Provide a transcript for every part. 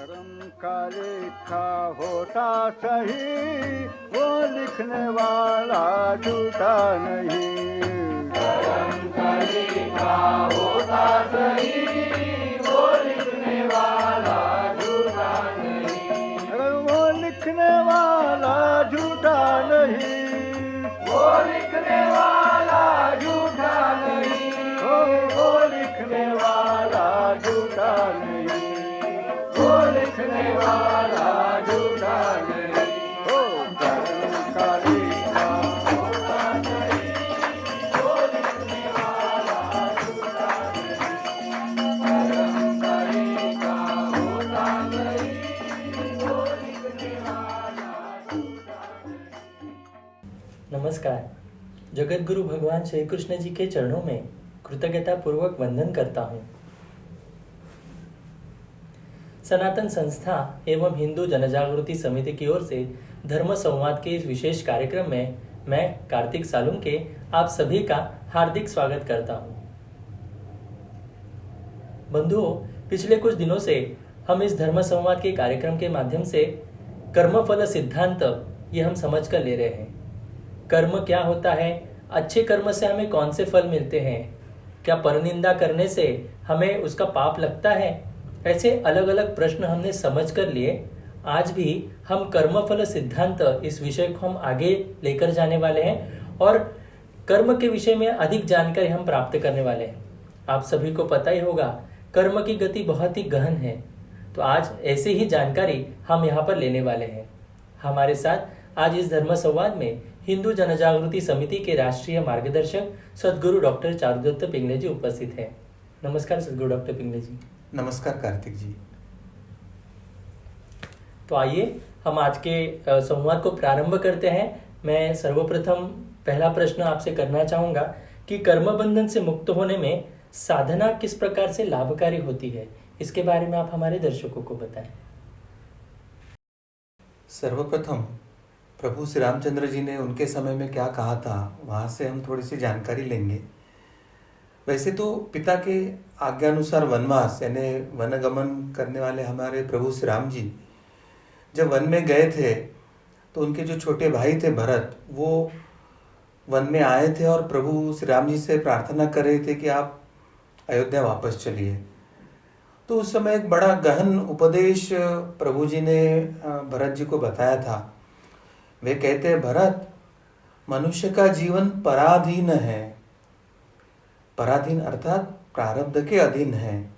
कर्म का लिखा होता सही, वो लिखने वाला झूठा नहीं। कर्म का लिखा होता सही, वो लिखने वाला झूठा नहीं। अरे वो लिखने वाला झूठा नहीं, वो लिखने वाला झूठा नहीं। वो लिखने वाला झूठा नहीं, वो लिखने वाला झूठा नहीं। ओ कर्म का लिखा होता सही, वो लिखने वाला झूठा नहीं। कर्म का लिखा होता सही, वो लिखने वाला झूठा नहीं। नमस्कार। जगत गुरु भगवान श्री कृष्ण जी के चरणों में कृतज्ञता पूर्वक वंदन करता हूँ। सनातन संस्था एवं हिंदू जनजागृति समिति की ओर से धर्म संवाद के इस विशेष कार्यक्रम में मैं कार्तिक सालुंके आप सभी का हार्दिक स्वागत करता हूँ। बंधुओं, पिछले कुछ दिनों से हम इस धर्म संवाद के कार्यक्रम के माध्यम से कर्मफल सिद्धांत ये हम समझ कर ले रहे हैं। कर्म क्या होता है, अच्छे कर्म से हमें कौन से फल मिलते हैं, क्या परनिंदा करने से हमें उसका पाप लगता है, ऐसे अलग अलग प्रश्न हमने समझ कर लिए। आज भी हम कर्मफल सिद्धांत इस विषय को हम आगे लेकर जाने वाले हैं और कर्म के विषय में अधिक जानकारी हम प्राप्त करने वाले हैं। आप सभी को पता ही होगा, कर्म की गति बहुत ही गहन है। तो आज ऐसे ही जानकारी हम यहाँ पर लेने वाले हैं। हमारे साथ आज इस धर्म संवाद में हिंदू जनजागृति समिति के राष्ट्रीय मार्गदर्शक सद्गुरु डॉक्टर चारुदत्त पिंगले जी उपस्थित हैं। नमस्कार सद्गुरु डॉक्टर पिंगले जी। नमस्कार कार्तिक जी। तो आइए हम आज के संवाद को प्रारंभ करते हैं। मैं सर्वप्रथम पहला प्रश्न आपसे करना चाहूंगा कि कर्म बंधन से मुक्त होने में साधना किस प्रकार से लाभकारी होती है, इसके बारे में आप हमारे दर्शकों को बताएं। सर्वप्रथम प्रभु श्री रामचंद्र जी ने उनके समय में क्या कहा था, वहाँ से हम थोड़ी सी जानकारी लेंगे। वैसे तो पिता के आज्ञानुसार वनवास यानी वनगमन करने वाले हमारे प्रभु श्री राम जी जब वन में गए थे तो उनके जो छोटे भाई थे भरत, वो वन में आए थे और प्रभु श्री राम जी से प्रार्थना कर रहे थे कि आप अयोध्या वापस चलिए। तो उस समय एक बड़ा गहन उपदेश प्रभु जी ने भरत जी को बताया था। वे कहते हैं, भरत, मनुष्य का जीवन पराधीन है। पराधीन अर्थात प्रारब्ध के अधीन है,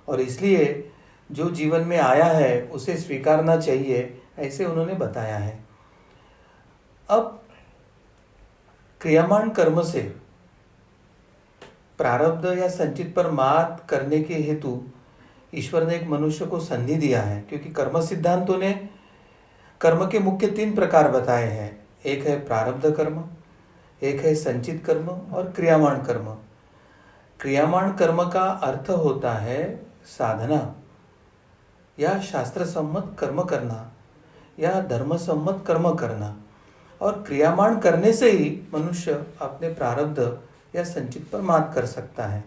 और इसलिए जो जीवन में आया है उसे स्वीकारना चाहिए, ऐसे उन्होंने बताया है। अब क्रियामान कर्म से प्रारब्ध या संचित पर मात करने के हेतु ईश्वर ने एक मनुष्य को संधि दिया है, क्योंकि कर्म सिद्धांतों ने कर्म के मुख्य 3 प्रकार बताए हैं। एक है प्रारब्ध कर्म, एक है संचित कर्म और क्रियामाण कर्म। क्रियामाण कर्म का अर्थ होता है साधना या शास्त्र सम्मत कर्म करना या धर्म सम्मत कर्म करना, और क्रियामाण करने से ही मनुष्य अपने प्रारब्ध या संचित पर मात कर सकता है।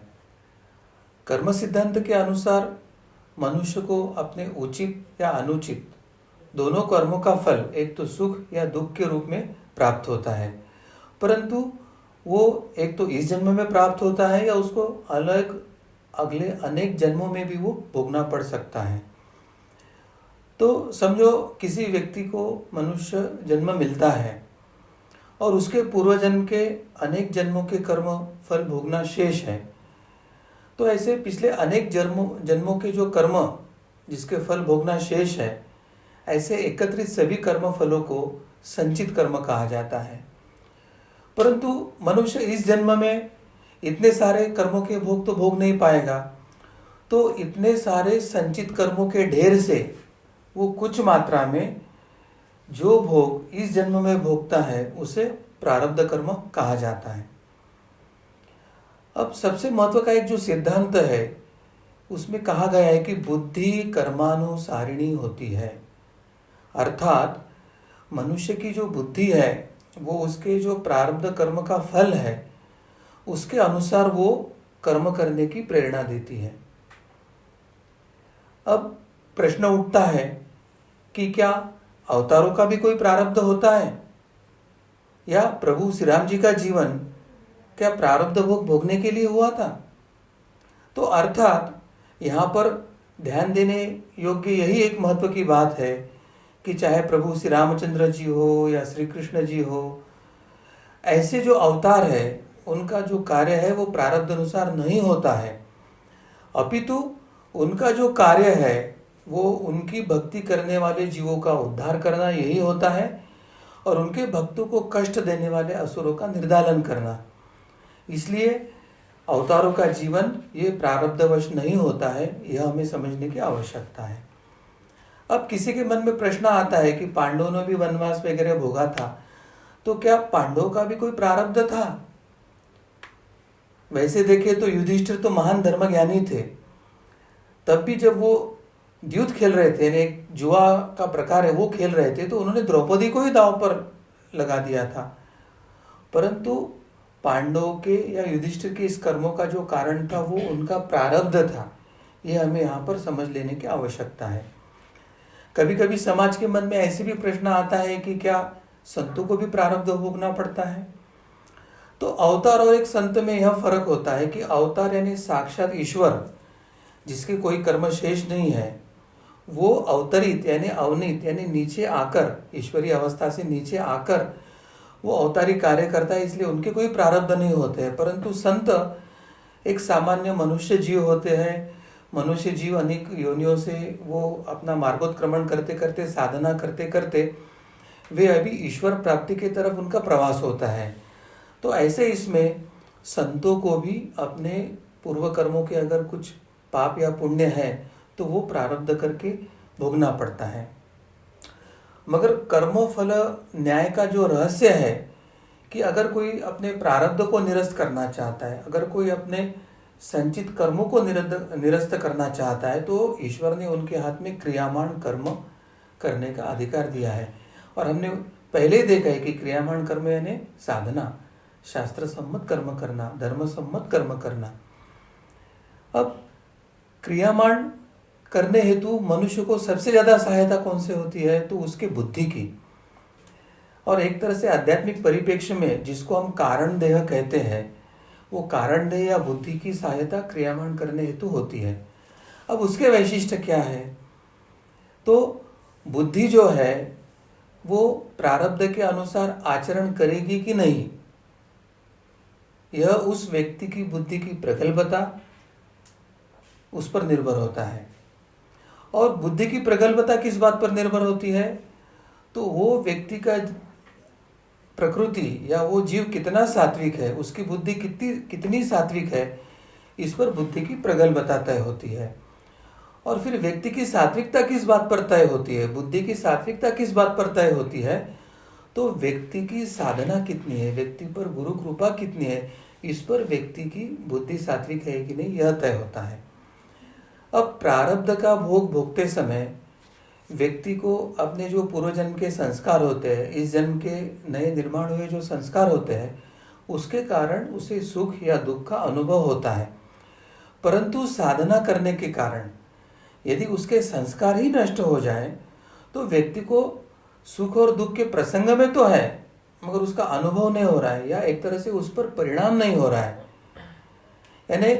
कर्म सिद्धांत के अनुसार मनुष्य को अपने उचित या अनुचित दोनों कर्मों का फल एक तो सुख या दुख के रूप में प्राप्त होता है, परंतु वो एक तो इस जन्म में प्राप्त होता है या उसको अलग अगले अनेक जन्मों में भी वो भोगना पड़ सकता है। तो समझो किसी व्यक्ति को मनुष्य जन्म मिलता है और उसके पूर्व जन्म के अनेक जन्मों के कर्म फल भोगना शेष है। तो ऐसे पिछले अनेक जन्मों के जो कर्म जिसके फल भोगना शेष है, ऐसे एकत्रित सभी कर्म फलों को संचित कर्म कहा जाता है। परंतु मनुष्य इस जन्म में इतने सारे कर्मों के भोग तो भोग नहीं पाएगा, तो इतने सारे संचित कर्मों के ढेर से वो कुछ मात्रा में जो भोग इस जन्म में भोगता है उसे प्रारब्ध कर्म कहा जाता है। अब सबसे महत्व का एक जो सिद्धांत है उसमें कहा गया है कि बुद्धि कर्मानुसारिणी होती है, अर्थात मनुष्य की जो बुद्धि है वो उसके जो प्रारब्ध कर्म का फल है उसके अनुसार वो कर्म करने की प्रेरणा देती है। अब प्रश्न उठता है कि क्या अवतारों का भी कोई प्रारब्ध होता है, या प्रभु श्री राम जी का जीवन क्या प्रारब्ध भोग भोगने के लिए हुआ था? तो अर्थात यहाँ पर ध्यान देने योग्य यही एक महत्व की बात है कि चाहे प्रभु श्री रामचंद्र जी हो या श्री कृष्ण जी हो, ऐसे जो अवतार है उनका जो कार्य है वो प्रारब्ध अनुसार नहीं होता है, अपितु उनका जो कार्य है वो उनकी भक्ति करने वाले जीवों का उद्धार करना यही होता है, और उनके भक्तों को कष्ट देने वाले असुरों का निर्दालन करना। इसलिए अवतारों का जीवन ये प्रारब्धवश नहीं होता है, यह हमें समझने की आवश्यकता है। अब किसी के मन में प्रश्न आता है कि पांडवों ने भी वनवास वगैरह भोगा था, तो क्या पांडवों का भी कोई प्रारब्ध था? वैसे देखे तो युधिष्ठिर तो महान धर्मज्ञानी थे, तब भी जब वो द्यूत खेल रहे थे, यानी एक जुआ का प्रकार है वो खेल रहे थे, तो उन्होंने द्रौपदी को ही दांव पर लगा दिया था। परंतु पांडवों के या युधिष्ठिर के इस कर्मों का जो कारण था वो उनका प्रारब्ध था, ये हमें यहाँ पर समझ लेने की आवश्यकता है। कभी कभी समाज के मन में ऐसे भी प्रश्न आता है कि क्या संतों को भी प्रारब्ध भोगना पड़ता है? तो अवतार और एक संत में यह फर्क होता है कि अवतार यानी साक्षात ईश्वर, जिसके कोई कर्म शेष नहीं है, वो अवतरित यानी अवनीत यानी नीचे आकर, ईश्वरीय अवस्था से नीचे आकर वो अवतारी कार्य करता है, इसलिए उनके कोई प्रारब्ध नहीं होते हैं। परंतु संत एक सामान्य मनुष्य जीव होते हैं। मनुष्य जीव अनेक योनियों से वो अपना मार्गोत्क्रमण करते करते, साधना करते करते वे अभी ईश्वर प्राप्ति की तरफ उनका प्रवास होता है। तो ऐसे इसमें संतों को भी अपने पूर्व कर्मों के अगर कुछ पाप या पुण्य है तो वो प्रारब्ध करके भोगना पड़ता है। मगर कर्मों फल न्याय का जो रहस्य है कि अगर कोई अपने प्रारब्ध को निरस्त करना चाहता है, अगर कोई अपने संचित कर्मों को निरस्त करना चाहता है, तो ईश्वर ने उनके हाथ में क्रियामान कर्म करने का अधिकार दिया है। और हमने पहले ही देखा है कि क्रियामान कर्म यानी साधना, शास्त्र सम्मत कर्म करना, धर्म सम्मत कर्म करना। अब क्रियामान करने हेतु मनुष्य को सबसे ज्यादा सहायता कौन से होती है? तो उसके बुद्धि की। और एक तरह से आध्यात्मिक परिप्रेक्ष्य में जिसको हम कारण देह कहते हैं, वो कारण देह या बुद्धि की सहायता क्रियामान करने हेतु होती है। अब उसके वैशिष्ट्य क्या है? तो बुद्धि जो है वो प्रारब्ध के अनुसार आचरण करेगी कि नहीं, यह उस व्यक्ति की बुद्धि की प्रगल्भता उस पर निर्भर होता है। और बुद्धि की प्रगल्भता किस बात पर निर्भर होती है? तो वो व्यक्ति का प्रकृति या वो जीव कितना सात्विक है, उसकी बुद्धि कितनी सात्विक है, इस पर बुद्धि की प्रगल्भता तय होती है। और फिर व्यक्ति की सात्विकता किस बात पर तय होती है, बुद्धि की सात्विकता किस बात पर तय होती है? तो व्यक्ति की साधना कितनी है, व्यक्ति पर गुरु कृपा कितनी है, इस पर व्यक्ति की बुद्धि सात्विक है कि नहीं, यह तय होता है। अब प्रारब्ध का भोग भोगते समय व्यक्ति को अपने जो पूर्व जन्म के संस्कार होते हैं, इस जन्म के नए निर्माण हुए जो संस्कार होते हैं, उसके कारण उसे सुख या दुख का अनुभव होता है। परंतु साधना करने के कारण यदि उसके संस्कार ही नष्ट हो जाए तो व्यक्ति को सुख और दुख के प्रसंग में तो है, मगर उसका अनुभव नहीं हो रहा है, या एक तरह से उस पर परिणाम नहीं हो रहा है। यानी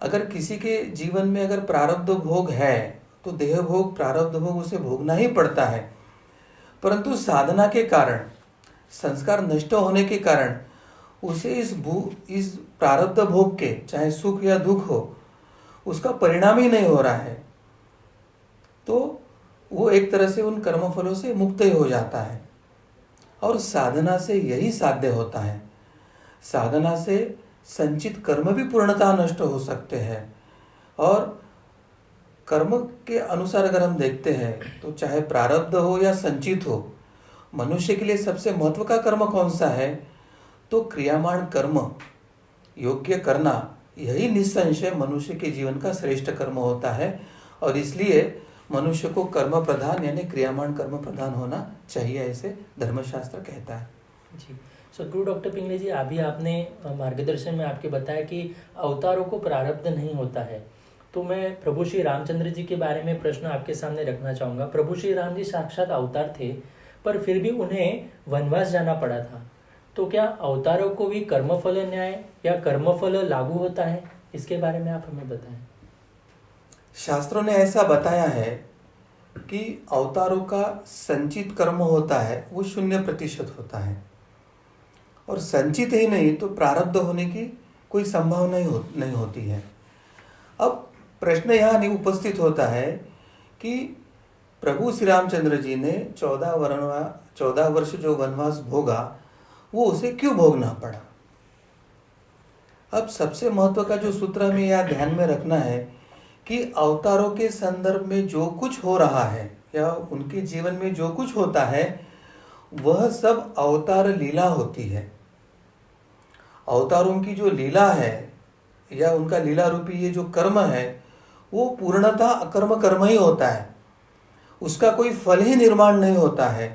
अगर किसी के जीवन में अगर प्रारब्ध भोग है तो देह भोग, प्रारब्ध भोग उसे भोगना ही पड़ता है। परंतु साधना के कारण, संस्कार नष्ट होने के कारण उसे इस प्रारब्ध भोग के, चाहे सुख या दुख हो, उसका परिणाम ही नहीं हो रहा है, तो वो एक तरह से उन कर्मफलों से मुक्त ही हो जाता है। और साधना से यही साध्य होता है। साधना से संचित कर्म भी पूर्णतः नष्ट हो सकते हैं। और कर्म के अनुसार अगर हम देखते हैं तो चाहे प्रारब्ध हो या संचित हो, मनुष्य के लिए सबसे महत्व का कर्म कौन सा है? तो क्रियामान कर्म योग्य करना, यही निस्संशय मनुष्य के जीवन का श्रेष्ठ कर्म होता है। और इसलिए मनुष्य को कर्म प्रधान यानी क्रियामान कर्म प्रधान होना चाहिए, ऐसे धर्मशास्त्र कहता है। जी, सदगुरु डॉक्टर पिंगले जी, अभी आपने मार्गदर्शन में आपके बताया कि अवतारों को प्रारब्ध नहीं होता है, तो मैं प्रभु श्री रामचंद्र जी के बारे में प्रश्न आपके सामने रखना चाहूँगा। प्रभु श्री राम जी साक्षात अवतार थे, पर फिर भी उन्हें वनवास जाना पड़ा था। तो क्या अवतारों को भी कर्मफल न्याय या कर्मफल लागू होता है? इसके बारे में आप हमें बताएं। शास्त्रों ने ऐसा बताया है कि अवतारों का संचित कर्म होता है वो 0% होता है, और संचित ही नहीं तो प्रारब्ध होने की कोई संभावना नहीं होती है। अब प्रश्न यहाँ नहीं उपस्थित होता है कि प्रभु श्री रामचंद्र जी ने 14 वर्ष जो वनवास भोगा वो उसे क्यों भोगना पड़ा। अब सबसे महत्व का जो सूत्र हमें यहाँ ध्यान में रखना है कि अवतारों के संदर्भ में जो कुछ हो रहा है या उनके जीवन में जो कुछ होता है वह सब अवतार लीला होती है। अवतारों की जो लीला है या उनका लीला रूपी ये जो कर्म है वो पूर्णतः अकर्म कर्म ही होता है, उसका कोई फल ही निर्माण नहीं होता है।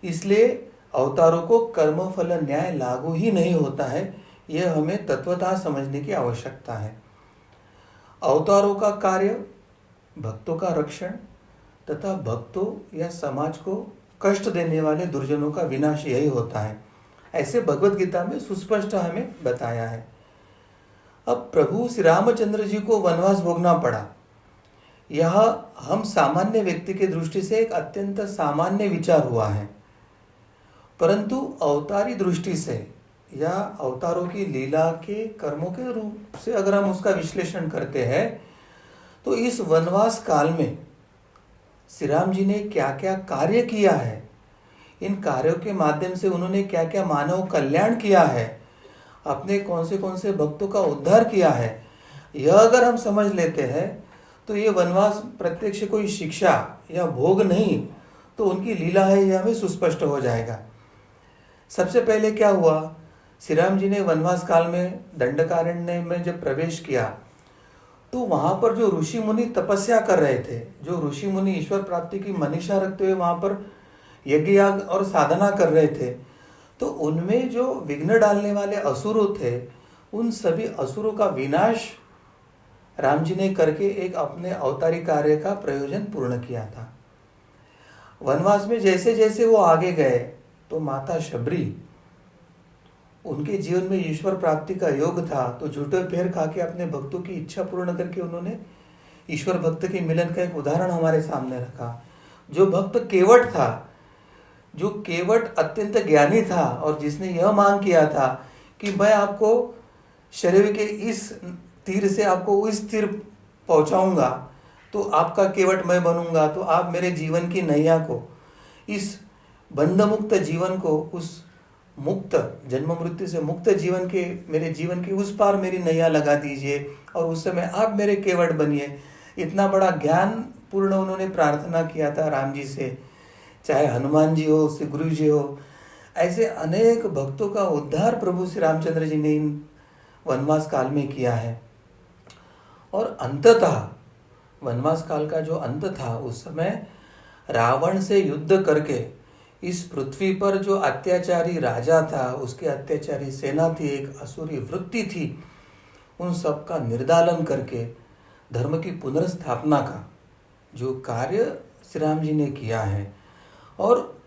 इसलिए अवतारों को कर्म फल न्याय लागू ही नहीं होता है, यह हमें तत्वतः समझने की आवश्यकता है। अवतारों का कार्य भक्तों का रक्षण तथा भक्तों या समाज को कष्ट देने वाले दुर्जनों का विनाश यही होता है, ऐसे भगवत गीता में सुस्पष्ट हमें बताया है। अब प्रभु श्री रामचंद्र जी को वनवास भोगना पड़ा, यह हम सामान्य व्यक्ति के दृष्टि से एक अत्यंत सामान्य विचार हुआ है, परंतु अवतारी दृष्टि से या अवतारों की लीला के कर्मों के रूप से अगर हम उसका विश्लेषण करते हैं तो इस वनवास काल में श्री राम जी ने क्या क्या कार्य किया है, इन कार्यों के माध्यम से उन्होंने क्या क्या मानव कल्याण किया है, अपने कौन से भक्तों का उद्धार किया है, यह अगर हम समझ लेते हैं तो ये वनवास प्रत्यक्ष कोई शिक्षा या भोग नहीं तो उनकी लीला है, यह हमें सुस्पष्ट हो जाएगा। सबसे पहले क्या हुआ, श्री राम जी ने वनवास काल में दंडकारण्य में जब प्रवेश किया तो वहां पर जो ऋषि मुनि तपस्या कर रहे थे, जो ऋषि मुनि ईश्वर प्राप्ति की मनीषा रखते हुए वहां पर यज्ञ याग और साधना कर रहे थे, तो उनमें जो विघ्न डालने वाले असुर थे उन सभी असुरों का विनाश राम जी ने करके एक अपने अवतारी कार्य का प्रयोजन पूर्ण किया था। वनवास में जैसे जैसे वो आगे गए तो माता शबरी, उनके जीवन में ईश्वर प्राप्ति का योग था तो झूठे पैर खा के अपने भक्तों की इच्छा पूर्ण करके उन्होंने ईश्वर भक्त के मिलन का एक उदाहरण हमारे सामने रखा। जो भक्त केवट था, जो केवट अत्यंत ज्ञानी था और जिसने यह मांग किया था कि मैं आपको शरीर के इस तीर से आपको इस तीर पहुंचाऊंगा तो आपका केवट मैं बनूंगा, तो आप मेरे जीवन की नैया को, इस बंध मुक्त जीवन को, उस मुक्त जन्म मृत्यु से मुक्त जीवन के, मेरे जीवन के उस पार मेरी नैया लगा दीजिए और उस समय आप मेरे केवट बनिए। इतना बड़ा ज्ञान पूर्ण उन्होंने प्रार्थना किया था राम जी से, चाहे हनुमान जी हो, श्री गुरु जी हो, ऐसे अनेक भक्तों का उद्धार प्रभु श्री रामचंद्र जी ने इन वनवास काल में किया है। और अंततः वनवास काल का जो अंत था, उस समय रावण से युद्ध करके इस पृथ्वी पर जो अत्याचारी राजा था, उसके अत्याचारी सेना थी, एक असुरी वृत्ति थी, उन सब का निर्दालन करके धर्म की पुनर्स्थापना का जो कार्य श्री राम जी ने किया है, और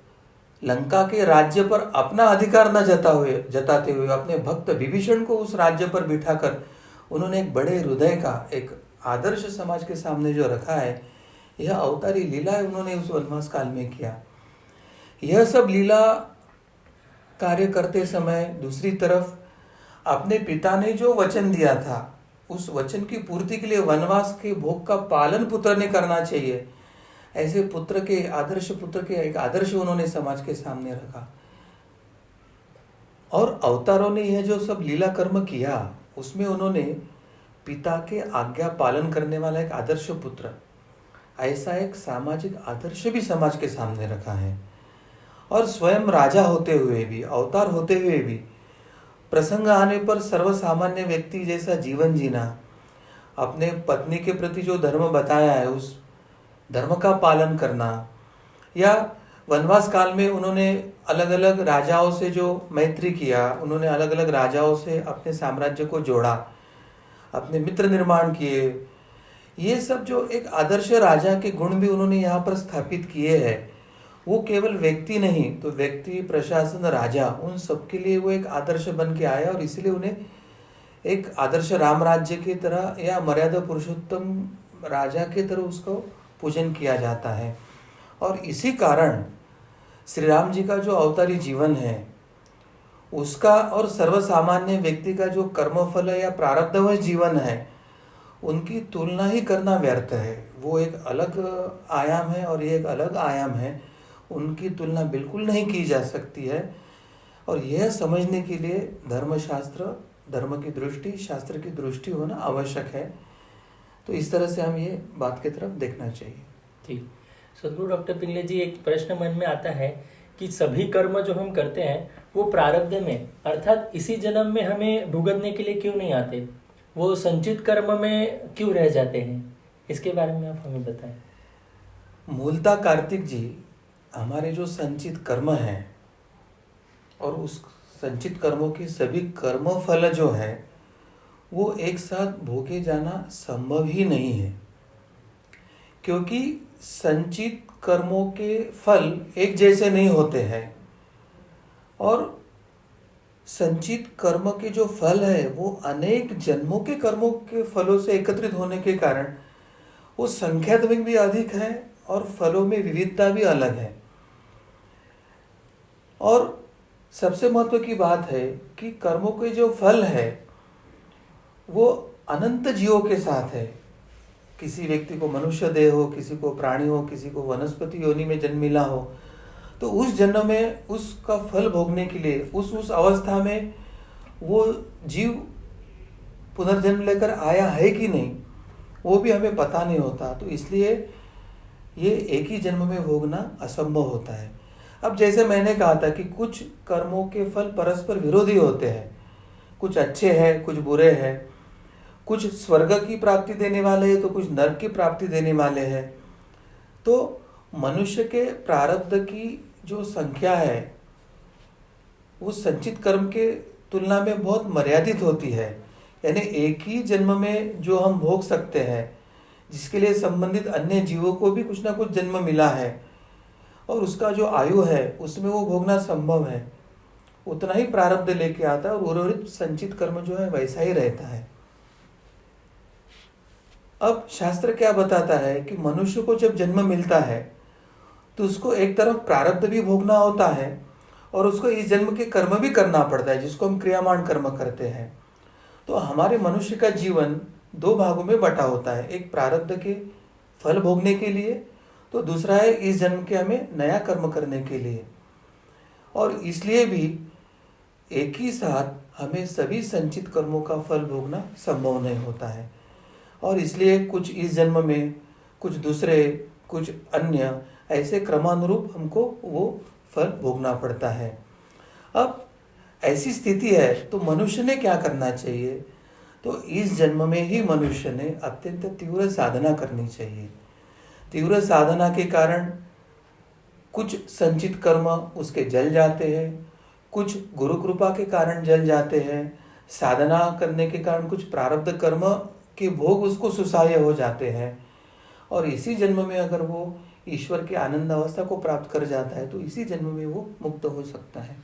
लंका के राज्य पर अपना अधिकार न जताते हुए अपने भक्त विभीषण को उस राज्य पर बिठाकर उन्होंने एक बड़े हृदय का एक आदर्श समाज के सामने जो रखा है, यह अवतारी लीला उन्होंने उस वनवास काल में किया। यह सब लीला कार्य करते समय दूसरी तरफ अपने पिता ने जो वचन दिया था, उस वचन की पूर्ति के लिए वनवास के भोग का पालन पुत्र ने करना चाहिए, ऐसे पुत्र के एक आदर्श उन्होंने समाज के सामने रखा। और अवतारों ने यह जो सब लीला कर्म किया उसमें उन्होंने पिता के आज्ञा पालन करने वाला एक आदर्श पुत्र, ऐसा एक सामाजिक आदर्श भी समाज के सामने रखा है। और स्वयं राजा होते हुए भी, अवतार होते हुए भी प्रसंग आने पर सर्वसामान्य व्यक्ति जैसा जीवन जीना, अपने पत्नी के प्रति जो धर्म बताया है उस धर्म का पालन करना, या वनवास काल में उन्होंने अलग अलग राजाओं से जो मैत्री किया, उन्होंने अलग अलग राजाओं से अपने साम्राज्य को जोड़ा, अपने मित्र निर्माण किए, ये सब जो एक आदर्श राजा के गुण भी उन्होंने यहाँ पर स्थापित किए हैं, वो केवल व्यक्ति नहीं तो व्यक्ति, प्रशासन, राजा, उन सबके लिए वो एक आदर्श बन के आया और इसलिए उन्हें एक आदर्श राम राज्य की तरह या मर्यादा पुरुषोत्तम राजा की तरह उसको पूजन किया जाता है। और इसी कारण श्री राम जी का जो अवतारी जीवन है उसका और सर्वसामान्य व्यक्ति का जो कर्मफल या प्रारब्धवश जीवन है उनकी तुलना ही करना व्यर्थ है। वो एक अलग आयाम है और ये एक अलग आयाम है, उनकी तुलना बिल्कुल नहीं की जा सकती है। और यह समझने के लिए धर्मशास्त्र, धर्म की दृष्टि, शास्त्र की दृष्टि होना आवश्यक है। तो इस तरह से हम ये बात की तरफ देखना चाहिए। ठीक। सदगुरु डॉक्टर पिंगले जी, एक प्रश्न मन में आता है कि सभी कर्म जो हम करते हैं वो प्रारब्ध में अर्थात इसी जन्म में हमें भुगतने के लिए क्यों नहीं आते, वो संचित कर्म में क्यों रह जाते हैं, इसके बारे में आप हमें बताएं। मूलतः कार्तिक जी, हमारे जो संचित कर्म हैं और उस संचित कर्मों के सभी कर्म फल जो है वो एक साथ भोगे जाना संभव ही नहीं है, क्योंकि संचित कर्मों के फल एक जैसे नहीं होते हैं और संचित कर्म के जो फल है वो अनेक जन्मों के कर्मों के फलों से एकत्रित होने के कारण वो संख्यात्मक भी अधिक है और फलों में विविधता भी अलग है। और सबसे महत्व की बात है कि कर्मों के जो फल है वो अनंत जीवों के साथ है। किसी व्यक्ति को मनुष्य देह हो, किसी को प्राणी हो, किसी को वनस्पति योनि में जन्म मिला हो, तो उस जन्म में उसका फल भोगने के लिए उस अवस्था में वो जीव पुनर्जन्म लेकर आया है कि नहीं वो भी हमें पता नहीं होता। तो इसलिए ये एक ही जन्म में भोगना असंभव होता है। अब जैसे मैंने कहा था कि कुछ कर्मों के फल परस्पर विरोधी होते हैं, कुछ अच्छे हैं, कुछ बुरे हैं, कुछ स्वर्ग की प्राप्ति देने वाले हैं तो कुछ नरक की प्राप्ति देने वाले हैं। तो मनुष्य के प्रारब्ध की जो संख्या है वो संचित कर्म के तुलना में बहुत मर्यादित होती है। यानी एक ही जन्म में जो हम भोग सकते हैं, जिसके लिए संबंधित अन्य जीवों को भी कुछ ना कुछ जन्म मिला है और उसका जो आयु है उसमें वो भोगना संभव है, उतना ही प्रारब्ध लेके आता है और उर्वरित संचित कर्म जो है वैसा ही रहता है। अब शास्त्र क्या बताता है कि मनुष्य को जब जन्म मिलता है तो उसको एक तरफ प्रारब्ध भी भोगना होता है और उसको इस जन्म के कर्म भी करना पड़ता है, जिसको हम क्रियामान कर्म करते हैं। तो हमारे मनुष्य का जीवन दो भागों में बटा होता है, एक प्रारब्ध के फल भोगने के लिए, तो दूसरा है इस जन्म के हमें नया कर्म करने के लिए। और इसलिए भी एक ही साथ हमें सभी संचित कर्मों का फल भोगना संभव नहीं होता है और इसलिए कुछ इस जन्म में, कुछ दूसरे, कुछ अन्य, ऐसे क्रमानुरूप हमको वो फल भोगना पड़ता है। अब ऐसी स्थिति है तो मनुष्य ने क्या करना चाहिए, तो इस जन्म में ही मनुष्य ने अत्यंत तीव्र साधना करनी चाहिए। तीव्र साधना के कारण कुछ संचित कर्म उसके जल जाते हैं, कुछ गुरु कृपा के कारण जल जाते हैं, साधना करने के कारण कुछ प्रारब्ध कर्म के भोग उसको सुसह्य हो जाते हैं और इसी जन्म में अगर वो ईश्वर की आनंद अवस्था को प्राप्त कर जाता है तो इसी जन्म में वो मुक्त हो सकता है।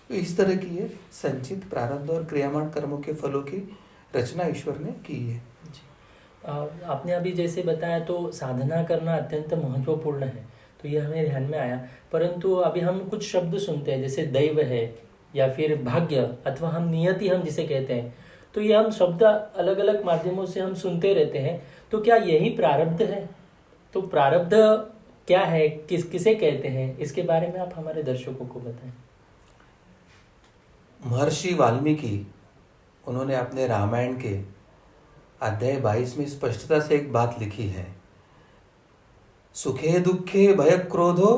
तो इस तरह की ये संचित, प्रारब्ध और क्रियामान कर्मों के फलों की रचना ईश्वर ने की है। आपने अभी जैसे बताया तो साधना करना अत्यंत महत्वपूर्ण है, तो ये हमें ध्यान में आया। परंतु अभी हम कुछ शब्द सुनते हैं जैसे दैव है या फिर भाग्य अथवा हम नियति हम जिसे कहते हैं, तो ये हम शब्द अलग अलग माध्यमों से हम सुनते रहते हैं। तो क्या यही प्रारब्ध है? तो प्रारब्ध क्या है, किसे कहते हैं, इसके बारे में आप हमारे दर्शकों को बताएं। महर्षि वाल्मीकि उन्होंने अपने रामायण के अध्याय 22 में स्पष्टता से एक बात लिखी है, सुखे दुखे भय क्रोधो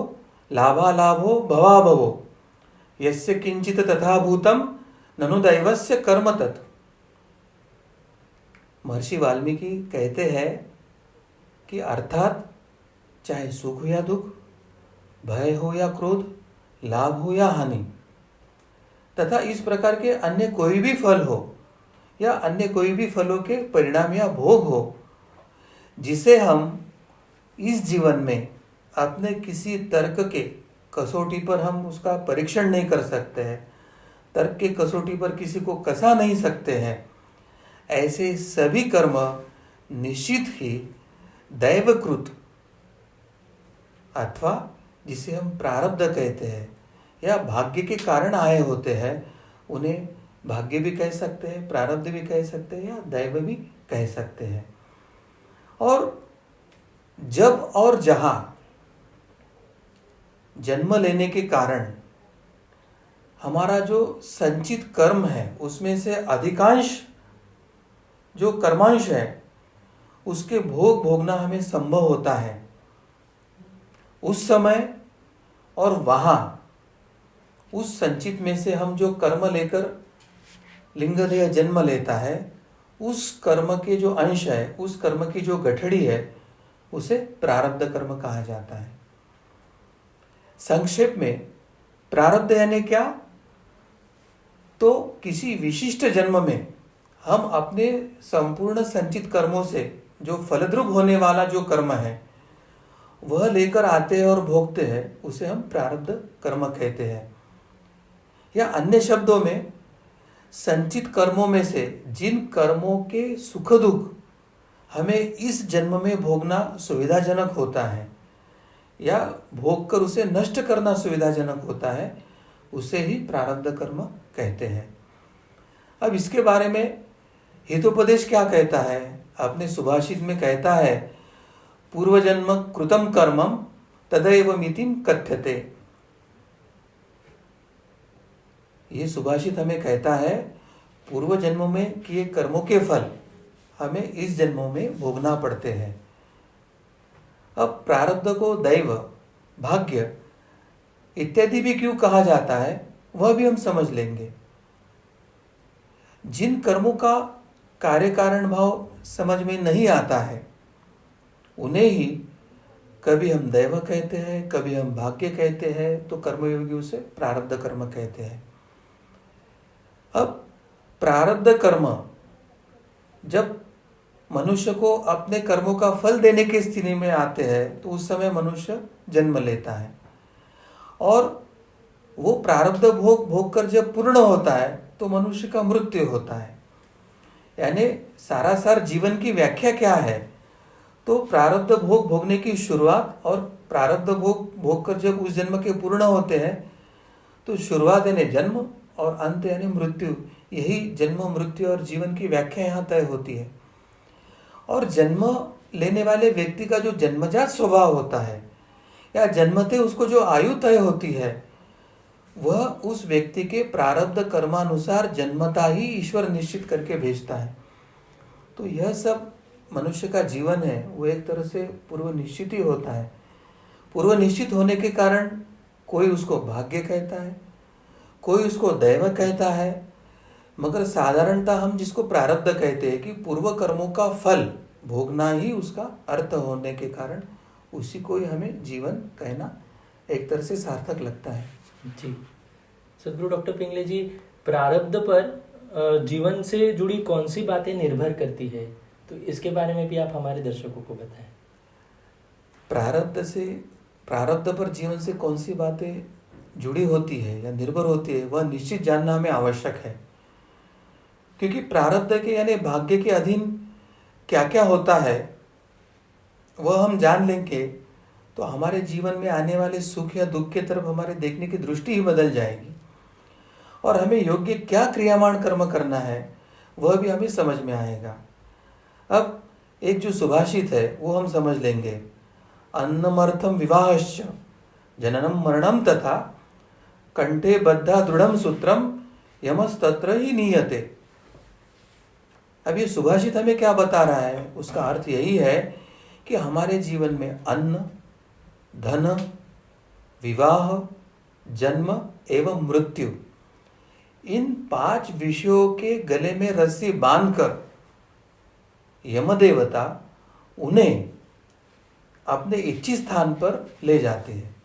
लाभालाभो भवाभवो यस्य किंचित तथा भूतम ननु दैवस्य कर्म तत्। महर्षि वाल्मीकि कहते हैं कि अर्थात चाहे सुख हो या दुख, भय हो या क्रोध, लाभ हो या हानि तथा इस प्रकार के अन्य कोई भी फल हो या अन्य कोई भी फलों के परिणाम या भोग हो, जिसे हम इस जीवन में अपने किसी तर्क के कसौटी पर हम उसका परीक्षण नहीं कर सकते हैं, तर्क के कसौटी पर किसी को कसा नहीं सकते हैं, ऐसे सभी कर्म निश्चित ही दैवकृत अथवा जिसे हम प्रारब्ध कहते हैं या भाग्य के कारण आए होते हैं, उन्हें भाग्य भी कह सकते हैं, प्रारब्ध भी कह सकते हैं या दैव भी कह सकते हैं। और जब और जहां जन्म लेने के कारण हमारा जो संचित कर्म है उसमें से अधिकांश जो कर्मांश है उसके भोग भोगना हमें संभव होता है, उस समय और वहां उस संचित में से हम जो कर्म लेकर लिंगदेह जन्म लेता है, उस कर्म के जो अंश है, उस कर्म की जो गठड़ी है, उसे प्रारब्ध कर्म कहा जाता है। संक्षेप में प्रारब्ध यानी क्या? तो किसी विशिष्ट जन्म में हम अपने संपूर्ण संचित कर्मों से जो फलद्रुप होने वाला जो कर्म है वह लेकर आते हैं और भोगते हैं, उसे हम प्रारब्ध कर्म कहते हैं। या अन्य शब्दों में संचित कर्मों में से जिन कर्मों के सुख दुख हमें इस जन्म में भोगना सुविधाजनक होता है या भोग कर उसे नष्ट करना सुविधाजनक होता है, उसे ही प्रारब्ध कर्म कहते हैं। अब इसके बारे में हितोपदेश क्या कहता है? अपने सुभाषित में कहता है, पूर्वजन्म कृतम कर्मम तदैव मितिम कथ्यते। ये सुभाषित हमें कहता है पूर्व जन्मों में किए कर्मों के फल हमें इस जन्मों में भोगना पड़ते हैं। अब प्रारब्ध को दैव, भाग्य इत्यादि भी क्यों कहा जाता है वह भी हम समझ लेंगे। जिन कर्मों का कार्य कारण भाव समझ में नहीं आता है उन्हें ही कभी हम दैव कहते हैं, कभी हम भाग्य कहते हैं, तो कर्मयोगी उसे प्रारब्ध कर्म कहते हैं। अब प्रारब्ध कर्म जब मनुष्य को अपने कर्मों का फल देने की स्थिति में आते हैं तो उस समय मनुष्य जन्म लेता है और वो प्रारब्ध भोग भोग कर जब पूर्ण होता है तो मनुष्य का मृत्यु होता है। यानी सारासार जीवन की व्याख्या क्या है? तो प्रारब्ध भोग भोगने की शुरुआत और प्रारब्ध भोग भोग कर जब उस जन्म के पूर्ण होते हैं तो शुरुआत यानी जन्म और अंत यानी मृत्यु, यही जन्म मृत्यु और जीवन की व्याख्या यहाँ तय होती है। और जन्म लेने वाले व्यक्ति का जो जन्मजात स्वभाव होता है या जन्मते उसको जो आयु तय होती है वह उस व्यक्ति के प्रारब्ध कर्मानुसार जन्मता ही ईश्वर निश्चित करके भेजता है। तो यह सब मनुष्य का जीवन है वो एक तरह से पूर्व निश्चित ही होता है। पूर्व निश्चित होने के कारण कोई उसको भाग्य कहता है, कोई उसको दैव कहता है, मगर साधारणतः हम जिसको प्रारब्ध कहते हैं कि पूर्व कर्मों का फल भोगना ही उसका अर्थ होने के कारण उसी को ही हमें जीवन कहना एक तरह से सार्थक लगता है। जी सदगुरु डॉक्टर पिंगले जी, प्रारब्ध पर जीवन से जुड़ी कौन सी बातें निर्भर करती है, तो इसके बारे में भी आप हमारे दर्शकों को बताएं। प्रारब्ध पर जीवन से कौन सी बातें जुड़ी होती है या निर्भर होती है वह निश्चित जानना हमें आवश्यक है, क्योंकि प्रारब्ध के यानी भाग्य के अधीन क्या क्या होता है वह हम जान लेंगे तो हमारे जीवन में आने वाले सुख या दुख के तरफ हमारे देखने की दृष्टि ही बदल जाएगी और हमें योग्य क्या क्रियामान कर्म करना है वह भी हमें समझ में आएगा। अब एक जो सुभाषित है वो हम समझ लेंगे, अन्नमर्थम विवाहश्च जननम मरणम तथा कंठे बद्धा दृढ़म सूत्रम यमस्तत्र ही नीयते। अब ये सुभाषित हमें क्या बता रहा है? उसका अर्थ यही है कि हमारे जीवन में अन्न, धन, विवाह, जन्म एवं मृत्यु, इन 5 विषयों के गले में रस्सी बांधकर यमदेवता उन्हें अपने इच्छित स्थान पर ले जाते हैं।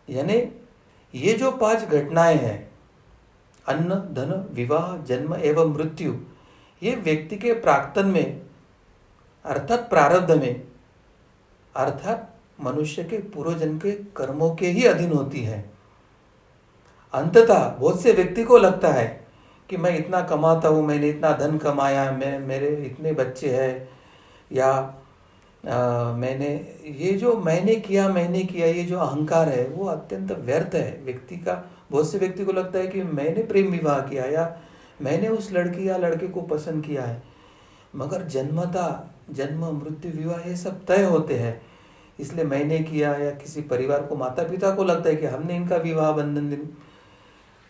यानी ये जो 5 घटनाएं हैं, अन्न, धन, विवाह, जन्म एवं मृत्यु, ये व्यक्ति के प्राक्तन में अर्थात प्रारब्ध में, अर्थात मनुष्य के पूर्वजन्म के कर्मों के ही अधीन होती है। अंततः बहुत से व्यक्ति को लगता है कि मैं इतना कमाता हूँ, मैंने इतना धन कमाया, मेरे इतने बच्चे हैं, या मैंने किया ये जो अहंकार है वो अत्यंत व्यर्थ है व्यक्ति का। बहुत से व्यक्ति को लगता है कि मैंने प्रेम विवाह किया या मैंने उस लड़की या लड़के को पसंद किया है, मगर जन्म मृत्यु विवाह ये सब तय होते हैं, इसलिए मैंने किया, या किसी परिवार को, माता पिता को लगता है कि हमने इनका विवाह बंधन दिन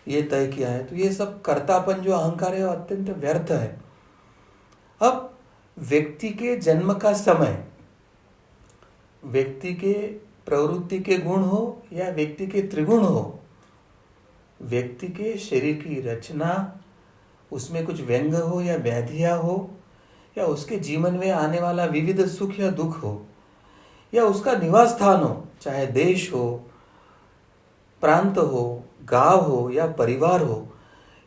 ये तय किया है। तो ये सब कर्तापन जो अहंकार है वो अत्यंत व्यर्थ है। अब व्यक्ति के जन्म का समय, व्यक्ति के प्रवृत्ति के गुण हो या व्यक्ति के त्रिगुण हो, व्यक्ति के शरीर की रचना, उसमें कुछ व्यंग हो या व्याधियां हो, या उसके जीवन में आने वाला विविध सुख या दुख हो, या उसका निवास स्थान हो, चाहे देश हो, प्रांत हो, गांव हो या परिवार हो,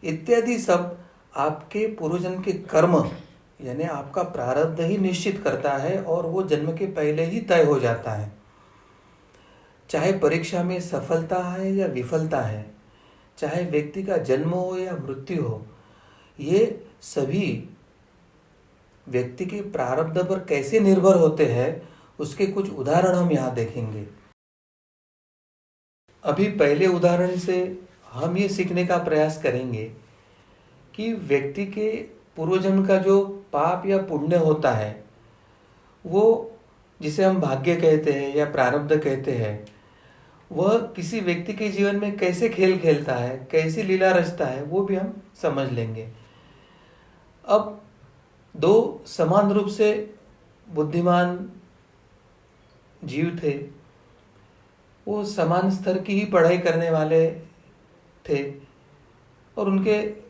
इत्यादि सब आपके पूर्वजन्म के कर्म यानी आपका प्रारब्ध ही निश्चित करता है, और वो जन्म के पहले ही तय हो जाता है। चाहे परीक्षा में सफलता है या विफलता है, चाहे व्यक्ति का जन्म हो या मृत्यु हो, ये सभी व्यक्ति के प्रारब्ध पर कैसे निर्भर होते हैं उसके कुछ उदाहरण हम यहाँ देखेंगे। अभी पहले उदाहरण से हम ये सीखने का प्रयास करेंगे कि व्यक्ति के पूर्वजन्म का जो पाप या पुण्य होता है, वो जिसे हम भाग्य कहते हैं या प्रारब्ध कहते हैं, वह किसी व्यक्ति के जीवन में कैसे खेल खेलता है, कैसी लीला रचता है, वो भी हम समझ लेंगे। अब दो समान रूप से बुद्धिमान जीव थे, वो समान स्तर की ही पढ़ाई करने वाले थे, और उनके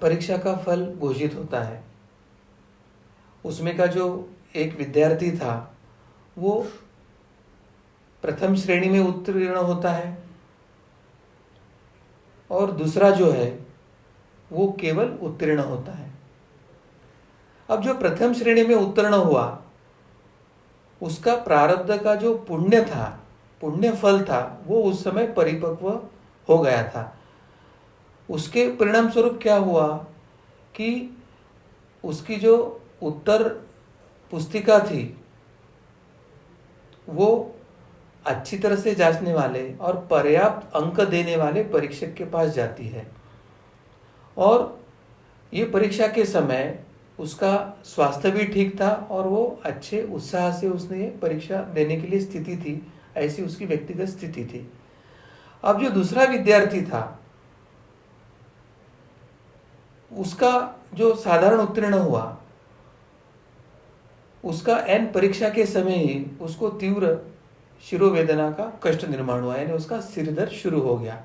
परीक्षा का फल घोषित होता है। उसमें का जो एक विद्यार्थी था वो प्रथम श्रेणी में उत्तीर्ण होता है, और दूसरा जो है वो केवल उत्तीर्ण होता है। अब जो प्रथम श्रेणी में उत्तीर्ण हुआ उसका प्रारब्ध का जो पुण्य था, पुण्य फल था, वो उस समय परिपक्व हो गया था। उसके परिणाम स्वरूप क्या हुआ कि उसकी जो उत्तर पुस्तिका थी वो अच्छी तरह से जांचने वाले और पर्याप्त अंक देने वाले परीक्षक के पास जाती है, और ये परीक्षा के समय उसका स्वास्थ्य भी ठीक था और वो अच्छे उत्साह से उसने ये परीक्षा देने के लिए स्थिति थी, ऐसी उसकी व्यक्तिगत स्थिति थी। अब जो दूसरा विद्यार्थी था उसका जो साधारण उत्तीर्ण हुआ, उसका एन परीक्षा के समय ही उसको तीव्र शिरोवेदना का कष्ट निर्माण हुआ, यानी उसका सिर दर्द शुरू हो गया।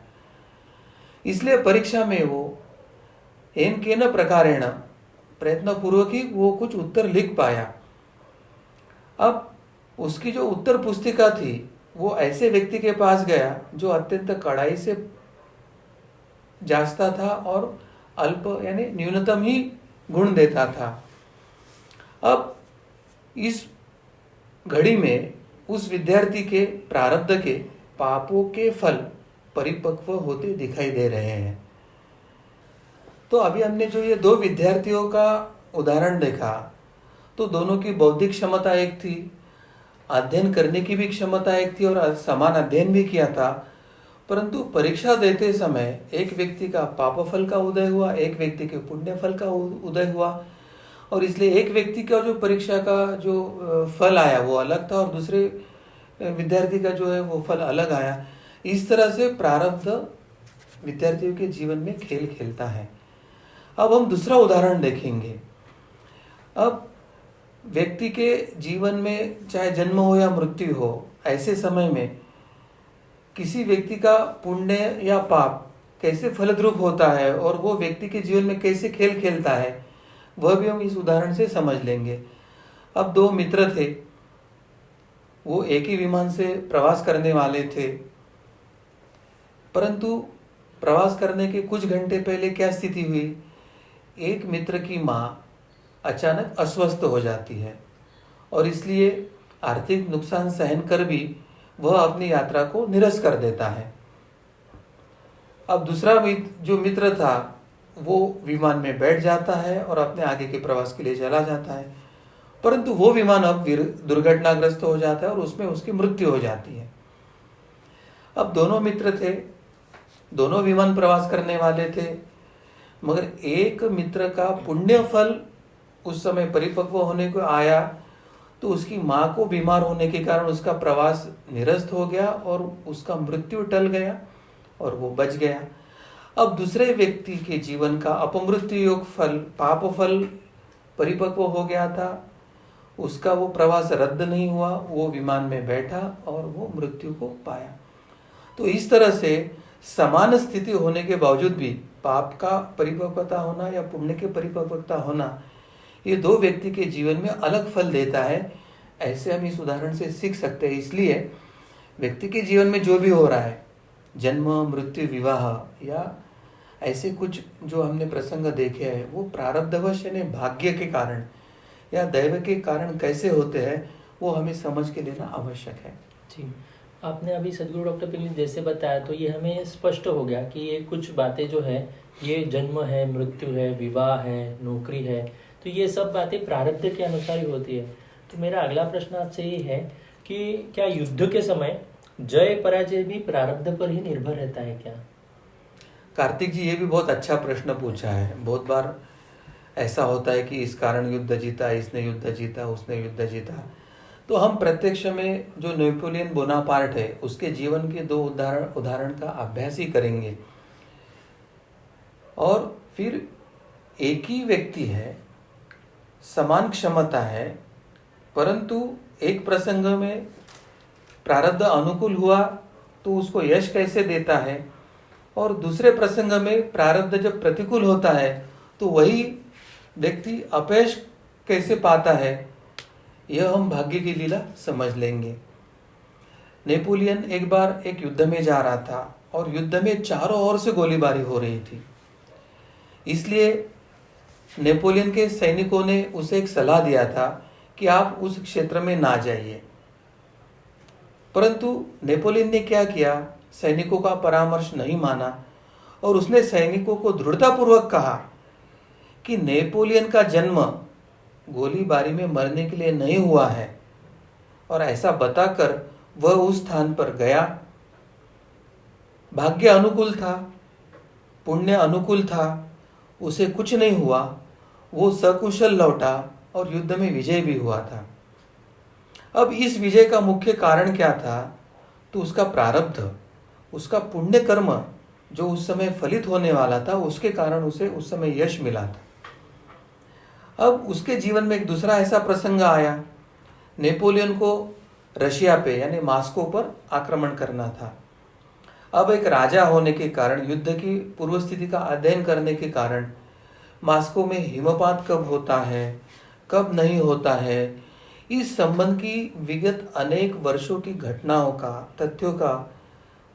इसलिए परीक्षा में वो एन के न प्रकारेण प्रयत्न पूर्वक ही वो कुछ उत्तर लिख पाया। अब उसकी जो उत्तर पुस्तिका थी वो ऐसे व्यक्ति के पास गया जो अत्यंत कड़ाई से जांचता था और अल्प यानी न्यूनतम ही गुण देता था। अब इस घड़ी में उस विद्यार्थी के प्रारब्ध के पापों के फल परिपक्व होते दिखाई दे रहे हैं। तो अभी हमने जो ये दो विद्यार्थियों का उदाहरण देखा, तो दोनों की बौद्धिक क्षमता एक थी, अध्ययन करने की भी क्षमता एक थी और समान अध्ययन भी किया था, परंतु परीक्षा देते समय एक व्यक्ति का पाप फल का उदय हुआ, एक व्यक्ति के पुण्य फल का उदय हुआ, और इसलिए एक व्यक्ति का जो परीक्षा का जो फल आया वो अलग था और दूसरे विद्यार्थी का जो है वो फल अलग आया। इस तरह से प्रारब्ध विद्यार्थियों के जीवन में खेल खेलता है। अब हम दूसरा उदाहरण देखेंगे। अब व्यक्ति के जीवन में चाहे जन्म हो या मृत्यु हो, ऐसे समय में किसी व्यक्ति का पुण्य या पाप कैसे फलद्रूप होता है और वो व्यक्ति के जीवन में कैसे खेल खेलता है, वह भी हम इस उदाहरण से समझ लेंगे। अब दो मित्र थे, वो एक ही विमान से प्रवास करने वाले थे, परंतु प्रवास करने के कुछ घंटे पहले क्या स्थिति हुई, एक मित्र की माँ अचानक अस्वस्थ हो जाती है और इसलिए आर्थिक नुकसान सहन कर भी वह अपनी यात्रा को निरस्त कर देता है। अब दूसरा जो मित्र था वो विमान में बैठ जाता है और अपने आगे के प्रवास के लिए चला जाता है, परंतु वो विमान अब दुर्घटनाग्रस्त हो जाता है और उसमें उसकी मृत्यु हो जाती है। अब दोनों मित्र थे, दोनों विमान प्रवास करने वाले थे, मगर एक मित्र का पुण्य फल उस समय परिपक्व होने को आया तो उसकी माँ को बीमार होने के कारण उसका प्रवास निरस्त हो गया और उसका मृत्यु टल गया और वो बच गया। अब दूसरे व्यक्ति के जीवन का अपमृत्यु योग फल, पाप फल परिपक्व हो गया था, उसका वो प्रवास रद्द नहीं हुआ, वो विमान में बैठा और वो मृत्यु को पाया। तो इस तरह से समान स्थिति होने के बावजूद भी पाप का परिपक्वता होना या पुण्य के परिपक्वता होना, ये दो व्यक्ति के जीवन में अलग फल देता है। ऐसे हम इस उदाहरण से सीख सकते हैं। इसलिए व्यक्ति के जीवन में जो भी हो रहा है, जन्म, मृत्यु, विवाह या ऐसे कुछ जो हमने प्रसंग देखे हैं, वो प्रारब्धवश यानी भाग्य के कारण या दैव के कारण कैसे होते हैं, वो हमें समझ के लेना आवश्यक है। जी, आपने अभी सदगुरु डॉक्टर पिंगली जैसे बताया तो ये हमें स्पष्ट हो गया कि ये कुछ बातें जो है, ये जन्म है, मृत्यु है, विवाह है, नौकरी है, तो ये सब बातें प्रारब्ध के अनुसार ही होती है। तो मेरा अगला प्रश्न आपसे ये है कि क्या युद्ध के समय जय पराजय भी प्रारब्ध पर ही निर्भर रहता है क्या? कार्तिक जी, ये भी बहुत अच्छा प्रश्न पूछा है। बहुत बार ऐसा होता है कि इस कारण युद्ध जीता, इसने युद्ध जीता, उसने युद्ध जीता। तो हम प्रत्यक्ष में जो नेपोलियन बोनापार्ट है उसके जीवन के दो उदाहरण का अभ्यास ही करेंगे और फिर एक ही व्यक्ति है, समान क्षमता है, परंतु एक प्रसंग में प्रारब्ध अनुकूल हुआ तो उसको यश कैसे देता है और दूसरे प्रसंग में प्रारब्ध जब प्रतिकूल होता है तो वही व्यक्ति अपयश कैसे पाता है, यह हम भाग्य की लीला समझ लेंगे। नेपोलियन एक बार एक युद्ध में जा रहा था और युद्ध में चारों ओर से गोलीबारी हो रही थी। इसलिए नेपोलियन के सैनिकों ने उसे एक सलाह दिया था कि आप उस क्षेत्र में ना जाइए, परंतु नेपोलियन ने क्या किया, सैनिकों का परामर्श नहीं माना और उसने सैनिकों को दृढ़तापूर्वक कहा कि नेपोलियन का जन्म गोलीबारी में मरने के लिए नहीं हुआ है, और ऐसा बताकर वह उस स्थान पर गया। भाग्य अनुकूल था, पुण्य अनुकूल था, उसे कुछ नहीं हुआ, वो सकुशल लौटा और युद्ध में विजय भी हुआ था। अब इस विजय का मुख्य कारण क्या था, तो उसका प्रारब्ध, उसका पुण्य कर्म जो उस समय फलित होने वाला था, उसके कारण उसे उस समय यश मिला था। अब उसके जीवन में एक दूसरा ऐसा प्रसंग आया, नेपोलियन को रशिया पे यानी मॉस्को पर आक्रमण करना था। अब एक राजा होने के कारण, युद्ध की पूर्व स्थिति का अध्ययन करने के कारण, मॉस्को में हिमपात कब होता है, कब नहीं होता है, इस संबंध की विगत अनेक वर्षों की घटनाओं का, तथ्यों का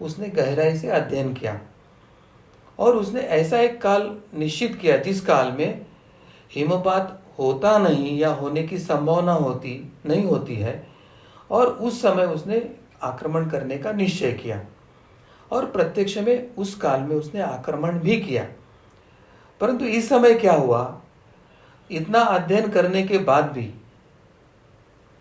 उसने गहराई से अध्ययन किया और उसने ऐसा एक काल निश्चित किया जिस काल में हिमपात होता नहीं या होने की संभावना नहीं होती है, और उस समय उसने आक्रमण करने का निश्चय किया और प्रत्यक्ष में उस काल में उसने आक्रमण भी किया। परंतु इस समय क्या हुआ, इतना अध्ययन करने के बाद भी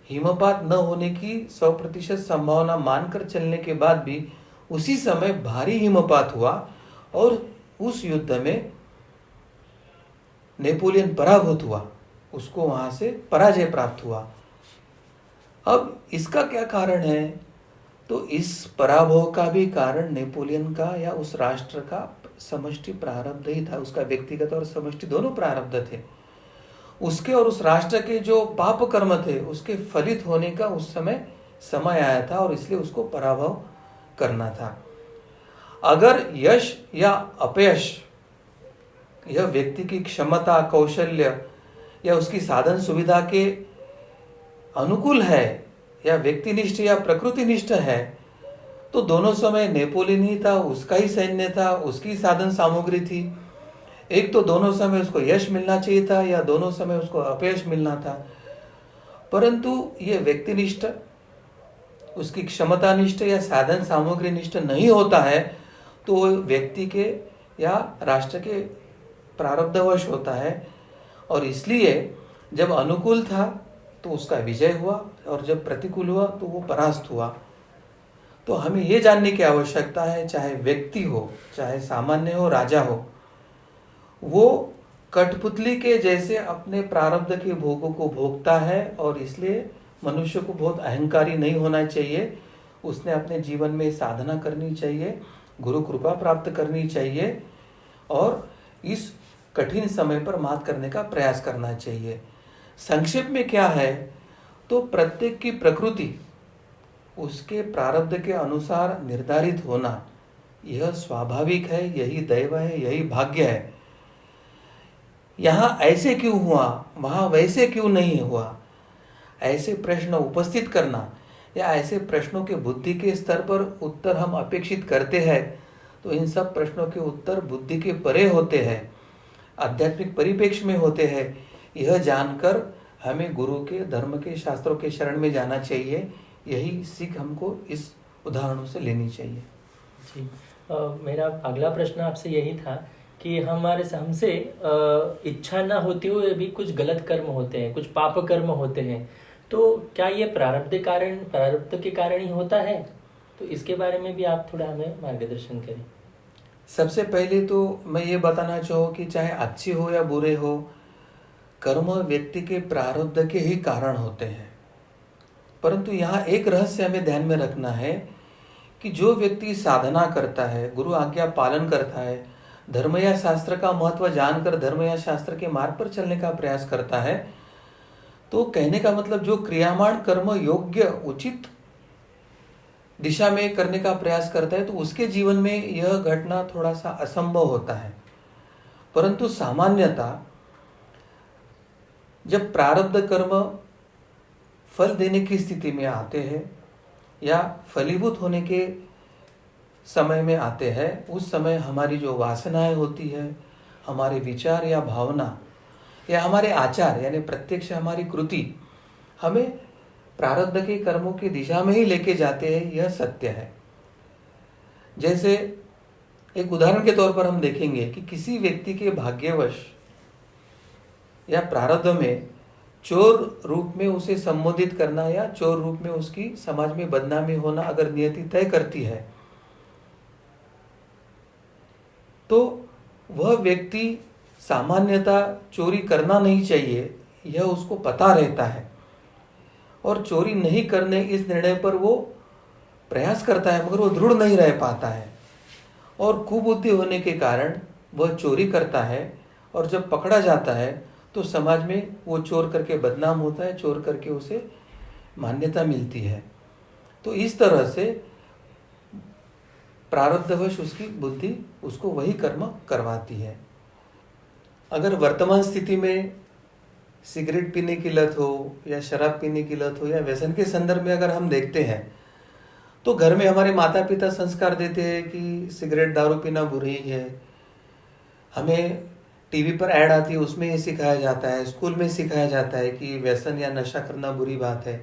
हिमपात न होने की 100% संभावना मानकर चलने के बाद भी उसी समय भारी हिमपात हुआ और उस युद्ध में नेपोलियन पराभूत हुआ, उसको वहां से पराजय प्राप्त हुआ। अब इसका क्या कारण है, तो इस पराभव का भी कारण नेपोलियन का या उस राष्ट्र का समष्टि प्रारब्ध ही था। उसका व्यक्तिगत और समष्टि दोनों प्रारब्ध थे। उसके और उस राष्ट्र के जो पाप कर्म थे उसके फलित होने का उस समय आया था और इसलिए उसको पराभव करना था। अगर यश या अपयश यह व्यक्ति की क्षमता, कौशल्य या उसकी साधन सुविधा के अनुकूल है या व्यक्तिनिष्ठ या प्रकृतिनिष्ठ है, तो दोनों समय नेपोलियन ही था, उसका ही सैन्य था, उसकी साधन सामग्री थी। एक तो दोनों समय उसको यश मिलना चाहिए था या दोनों समय उसको अपयश मिलना था, परंतु ये व्यक्तिनिष्ठ, उसकी क्षमता निष्ठ या साधन सामग्री निष्ठ नहीं होता है तो वो व्यक्ति के या राष्ट्र के प्रारब्धवश होता है। और इसलिए जब अनुकूल था तो उसका विजय हुआ और जब प्रतिकूल हुआ तो वो परास्त हुआ। तो हमें ये जानने की आवश्यकता है, चाहे व्यक्ति हो, चाहे सामान्य हो, राजा हो, वो कठपुतली के जैसे अपने प्रारब्ध के भोगों को भोगता है। और इसलिए मनुष्य को बहुत अहंकारी नहीं होना चाहिए, उसने अपने जीवन में साधना करनी चाहिए, गुरु कृपा प्राप्त करनी चाहिए और इस कठिन समय पर मात करने का प्रयास करना चाहिए। संक्षेप में क्या है, तो प्रत्येक की प्रकृति उसके प्रारब्ध के अनुसार निर्धारित होना यह स्वाभाविक है, यही दैव है, यही भाग्य है। यहाँ ऐसे क्यों हुआ, वहाँ वैसे क्यों नहीं हुआ, ऐसे प्रश्न उपस्थित करना या ऐसे प्रश्नों के बुद्धि के स्तर पर उत्तर हम अपेक्षित करते हैं तो इन सब प्रश्नों के उत्तर बुद्धि के परे होते हैं, आध्यात्मिक परिप्रेक्ष्य में होते हैं। यह जानकर हमें गुरु के, धर्म के, शास्त्रों के शरण में जाना चाहिए। यही सीख हमको इस उदाहरणों से लेनी चाहिए। जी, मेरा अगला प्रश्न आपसे यही था कि हमसे इच्छा ना होते हुए भी कुछ गलत कर्म होते हैं, कुछ पाप कर्म होते हैं, तो क्या ये प्रारब्ध के कारण ही होता है? तो इसके बारे में भी आप थोड़ा हमें मार्गदर्शन करें। सबसे पहले तो मैं ये बताना चाहूँ कि चाहे अच्छे हो या बुरे हो, कर्म व्यक्ति के प्रारब्ध के ही कारण होते हैं। परंतु यहाँ एक रहस्य हमें ध्यान में रखना है कि जो व्यक्ति साधना करता है, गुरु आज्ञा पालन करता है, धर्म या शास्त्र का महत्व जानकर धर्म या शास्त्र के मार्ग पर चलने का प्रयास करता है, तो कहने का मतलब जो क्रियामान कर्म योग्य उचित दिशा में करने का प्रयास करता है तो उसके जीवन में यह घटना थोड़ा सा असंभव होता है। परंतु सामान्यतः जब प्रारब्ध कर्म फल देने की स्थिति में आते हैं या फलीभूत होने के समय में आते हैं, उस समय हमारी जो वासनाएं होती है, हमारे विचार या भावना या हमारे आचार यानी प्रत्यक्ष हमारी कृति हमें प्रारब्ध के कर्मों की दिशा में ही लेके जाते हैं, यह सत्य है। जैसे एक उदाहरण के तौर पर हम देखेंगे कि किसी व्यक्ति के भाग्यवश या प्रारब्ध में चोर रूप में उसे संबोधित करना या चोर रूप में उसकी समाज में बदनामी होना अगर नियति तय करती है तो वह व्यक्ति सामान्यतः चोरी करना नहीं चाहिए, यह उसको पता रहता है और चोरी नहीं करने इस निर्णय पर वो प्रयास करता है, मगर वो दृढ़ नहीं रह पाता है और कुबुद्धि होने के कारण वह चोरी करता है और जब पकड़ा जाता है तो समाज में वो चोर करके बदनाम होता है, चोर करके उसे मान्यता मिलती है। तो इस तरह से प्रारब्धवश उसकी बुद्धि उसको वही कर्म करवाती है। अगर वर्तमान स्थिति में सिगरेट पीने की लत हो या शराब पीने की लत हो या व्यसन के संदर्भ में अगर हम देखते हैं तो घर में हमारे माता पिता संस्कार देते हैं कि सिगरेट दारू पीना बुरी है। हमें टीवी पर ऐड आती है, उसमें ये सिखाया जाता है, स्कूल में सिखाया जाता है कि व्यसन या नशा करना बुरी बात है।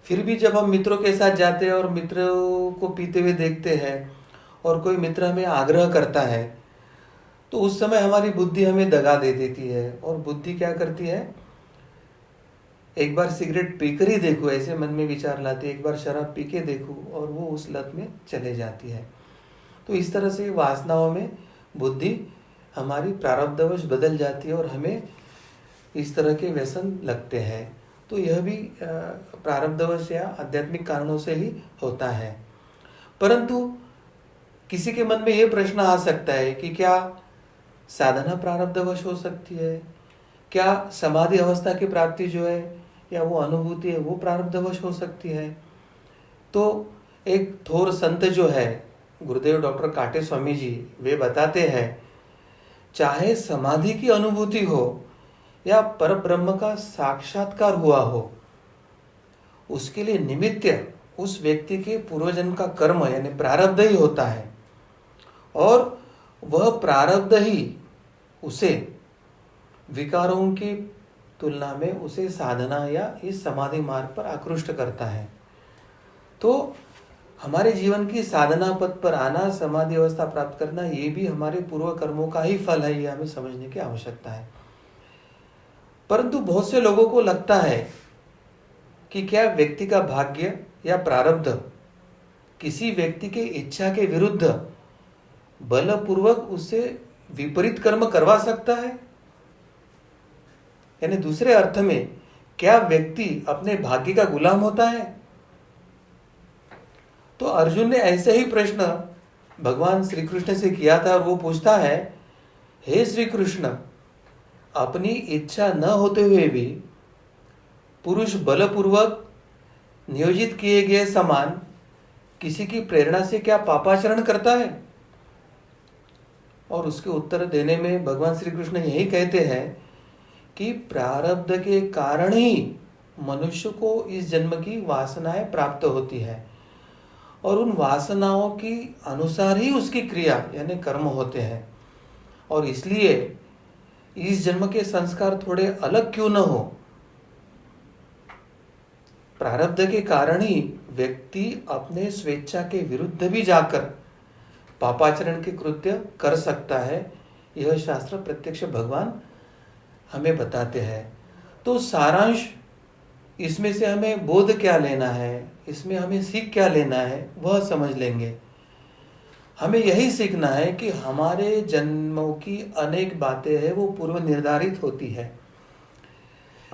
फिर भी जब हम मित्रों के साथ जाते हैं और मित्रों को पीते हुए देखते हैं और कोई मित्र हमें आग्रह करता है तो उस समय हमारी बुद्धि हमें दगा दे देती है और बुद्धि क्या करती है, एक बार सिगरेट पीकर ही देखो ऐसे मन में विचार लाती है, एक बार शराब पी के देखो और वो उस लत में चले जाती है। तो इस तरह से वासनाओं में बुद्धि हमारी प्रारब्धवश बदल जाती है और हमें इस तरह के व्यसन लगते हैं। तो यह भी प्रारब्धवश या आध्यात्मिक कारणों से ही होता है। परंतु किसी के मन में यह प्रश्न आ सकता है कि क्या साधना प्रारब्धवश हो सकती है, क्या समाधि अवस्था की प्राप्ति जो है या वो अनुभूति है वो प्रारब्धवश हो सकती है। तो एक थोर संत जो है गुरुदेव डॉक्टर काटे स्वामी जी, वे बताते हैं चाहे समाधि की अनुभूति हो या पर ब्रह्म का साक्षात्कार हुआ हो, उसके लिए निमित्त उस व्यक्ति के पूर्वजन्म का कर्म यानी प्रारब्ध ही होता है और वह प्रारब्ध ही उसे विकारों की तुलना में उसे साधना या इस समाधि मार्ग पर आकृष्ट करता है। तो हमारे जीवन की साधना पथ पर आना, समाधि अवस्था प्राप्त करना, ये भी हमारे पूर्व कर्मों का ही फल है, ये हमें समझने की आवश्यकता है। परंतु बहुत से लोगों को लगता है कि क्या व्यक्ति का भाग्य या प्रारब्ध किसी व्यक्ति के इच्छा के विरुद्ध बलपूर्वक उससे विपरीत कर्म करवा सकता है। यानी दूसरे अर्थ में, क्या व्यक्ति अपने भाग्य का गुलाम होता है? तो अर्जुन ने ऐसे ही प्रश्न भगवान श्री कृष्ण से किया था और वो पूछता है, हे श्री कृष्ण, अपनी इच्छा न होते हुए भी पुरुष बलपूर्वक नियोजित किए गए समान किसी की प्रेरणा से क्या पापाचरण करता है? और उसके उत्तर देने में भगवान श्री कृष्ण यही कहते हैं कि प्रारब्ध के कारण ही मनुष्य को इस जन्म की वासनाएं प्राप्त होती है और उन वासनाओं की अनुसार ही उसकी क्रिया यानी कर्म होते हैं। और इसलिए इस जन्म के संस्कार थोड़े अलग क्यों न हो, प्रारब्ध के कारण ही व्यक्ति अपने स्वेच्छा के विरुद्ध भी जाकर पापाचरण के कृत्य कर सकता है। यह शास्त्र प्रत्यक्ष भगवान हमें बताते हैं। तो सारांश इसमें से हमें बोध क्या लेना है, इसमें हमें सीख क्या लेना है, वह समझ लेंगे। हमें यही सीखना है कि हमारे जन्मों की अनेक बातें हैं वो पूर्व निर्धारित होती है।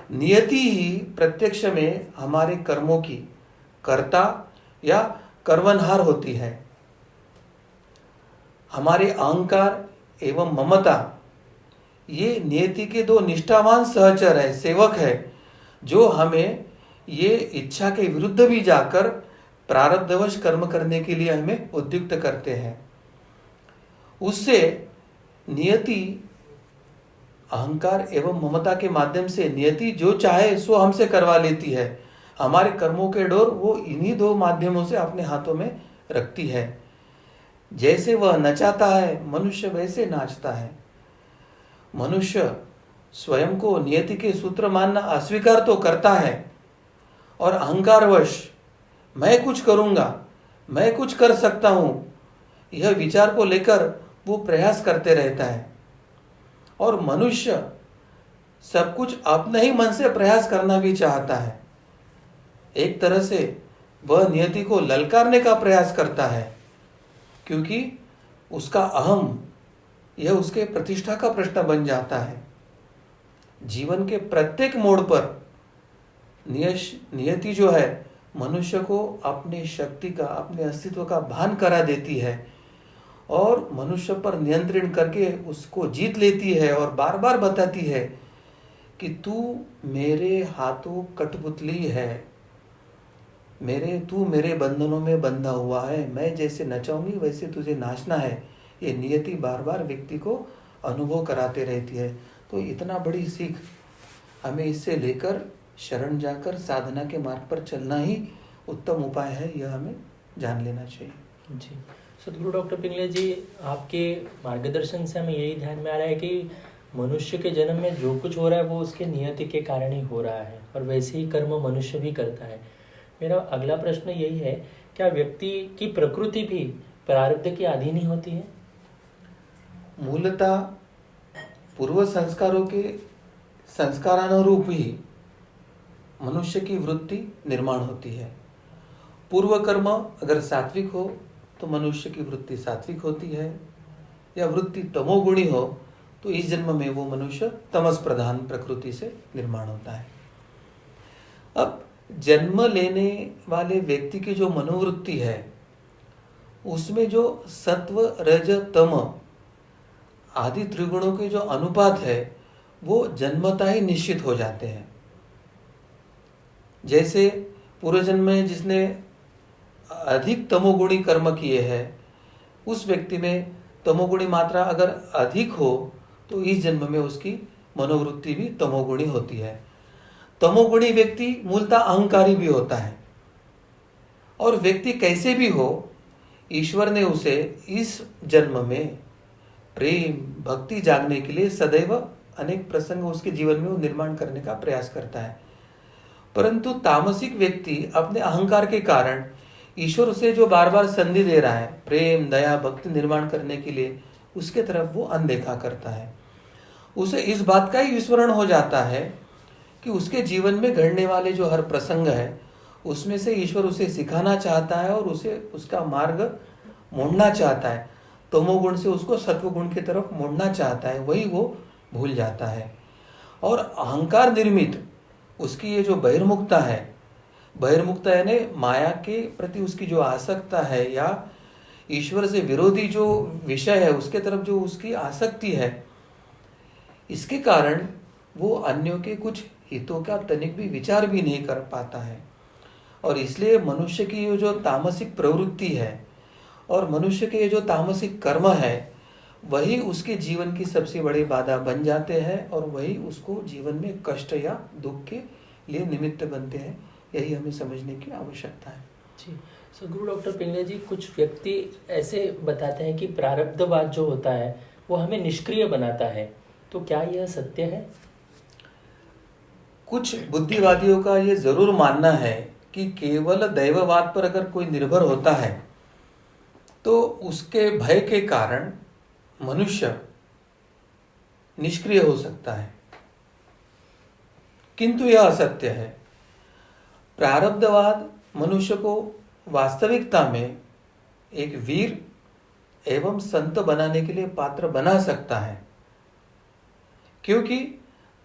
नियति ही प्रत्यक्ष में हमारे कर्मों की कर्ता या कर्वनहार होती है। हमारे अहंकार एवं ममता ये नियति के दो निष्ठावान सहचर है, सेवक है, जो हमें ये इच्छा के विरुद्ध भी जाकर प्रारब्धवश कर्म करने के लिए हमें उद्युक्त करते हैं। उससे नियति अहंकार एवं ममता के माध्यम से नियति जो चाहे सो हमसे करवा लेती है। हमारे कर्मों के डोर वो इन्हीं दो माध्यमों से अपने हाथों में रखती है। जैसे वह नचाता है मनुष्य वैसे नाचता है। मनुष्य स्वयं को नियति के सूत्र मानना अस्वीकार तो करता है और अहंकारवश मैं कुछ करूंगा, मैं कुछ कर सकता हूं, यह विचार को लेकर वो प्रयास करते रहता है। और मनुष्य सब कुछ अपने ही मन से प्रयास करना भी चाहता है। एक तरह से वह नियति को ललकारने का प्रयास करता है, क्योंकि उसका अहम यह उसके प्रतिष्ठा का प्रश्न बन जाता है। जीवन के प्रत्येक मोड़ पर नियति जो है मनुष्य को अपनी शक्ति का, अपने अस्तित्व का भान करा देती है और मनुष्य पर नियंत्रण करके उसको जीत लेती है और बार बार बताती है कि तू मेरे हाथों कठपुतली है, तू मेरे बंधनों में बंधा हुआ है, मैं जैसे नचाऊंगी वैसे तुझे नाचना है। ये नियति बार बार व्यक्ति को अनुभव कराते रहती है। तो इतना बड़ी सीख हमें इससे लेकर शरण जाकर साधना के मार्ग पर चलना ही उत्तम उपाय है, यह हमें जान लेना चाहिए। जी, सदगुरु डॉक्टर पिंगले जी, आपके मार्गदर्शन से हमें यही ध्यान में आ रहा है कि मनुष्य के जन्म में जो कुछ हो रहा है वो उसके नियति के कारण ही हो रहा है और वैसे ही कर्म मनुष्य भी करता है। मेरा अगला प्रश्न यही है, क्या व्यक्ति की प्रकृति भी प्रारब्ध के अधीन ही होती है? मूलतः पूर्व संस्कारों के संस्कारानुरूप ही मनुष्य की वृत्ति निर्माण होती है। पूर्व कर्म अगर सात्विक हो तो मनुष्य की वृत्ति सात्विक होती है, या वृत्ति तमोगुणी हो तो इस जन्म में वो मनुष्य तमस प्रधान प्रकृति से निर्माण होता है। अब जन्म लेने वाले व्यक्ति की जो मनोवृत्ति है उसमें जो सत्व रज तम आदि त्रिगुणों के जो अनुपात है वो जन्मतः ही निश्चित हो जाते हैं। जैसे पूर्व जन्म में जिसने अधिक तमोगुणी कर्म किए हैं उस व्यक्ति में तमोगुणी मात्रा अगर अधिक हो तो इस जन्म में उसकी मनोवृत्ति भी तमोगुणी होती है। तमोगुणी व्यक्ति मूलतः अहंकारी भी होता है और व्यक्ति कैसे भी हो ईश्वर ने उसे इस जन्म में प्रेम भक्ति जागने के लिए सदैव अनेक प्रसंग उसके जीवन में वो निर्माण करने का प्रयास करता है। परंतु तामसिक व्यक्ति अपने अहंकार के कारण ईश्वर उसे जो बार बार संधि दे रहा है प्रेम दया भक्ति निर्माण करने के लिए, उसके तरफ वो अनदेखा करता है। उसे इस बात का ही विस्मरण हो जाता है कि उसके जीवन में घड़ने वाले जो हर प्रसंग है उसमें से ईश्वर उसे सिखाना चाहता है और उसे उसका मार्ग मोड़ना चाहता है, तमोगुण से उसको सत्वगुण की तरफ मोड़ना चाहता है, वही वो भूल जाता है। और अहंकार निर्मित उसकी ये जो बहिर्मुखता है, बहिर्मुखता यानी माया के प्रति उसकी जो आसक्ता है या ईश्वर से विरोधी जो विषय है उसके तरफ जो उसकी आसक्ति है, इसके कारण वो अन्यों के कुछ हितों का तनिक भी विचार भी नहीं कर पाता है। और इसलिए मनुष्य की ये जो तामसिक प्रवृत्ति है और मनुष्य के ये जो तामसिक कर्म है वही उसके जीवन की सबसे बड़ी बाधा बन जाते हैं और वही उसको जीवन में कष्ट या दुख के लिए निमित्त बनते हैं। यही हमें समझने की आवश्यकता है। जी, सो गुरु डॉक्टर पिंगले जी, कुछ व्यक्ति ऐसे बताते हैं कि प्रारब्धवाद जो होता है वो हमें निष्क्रिय बनाता है, तो क्या यह सत्य है? कुछ बुद्धिवादियों का ये जरूर मानना है कि केवल दैववाद पर अगर कोई निर्भर होता है तो उसके भय के कारण मनुष्य निष्क्रिय हो सकता है, किंतु यह असत्य है। प्रारब्धवाद मनुष्य को वास्तविकता में एक वीर एवं संत बनाने के लिए पात्र बना सकता है, क्योंकि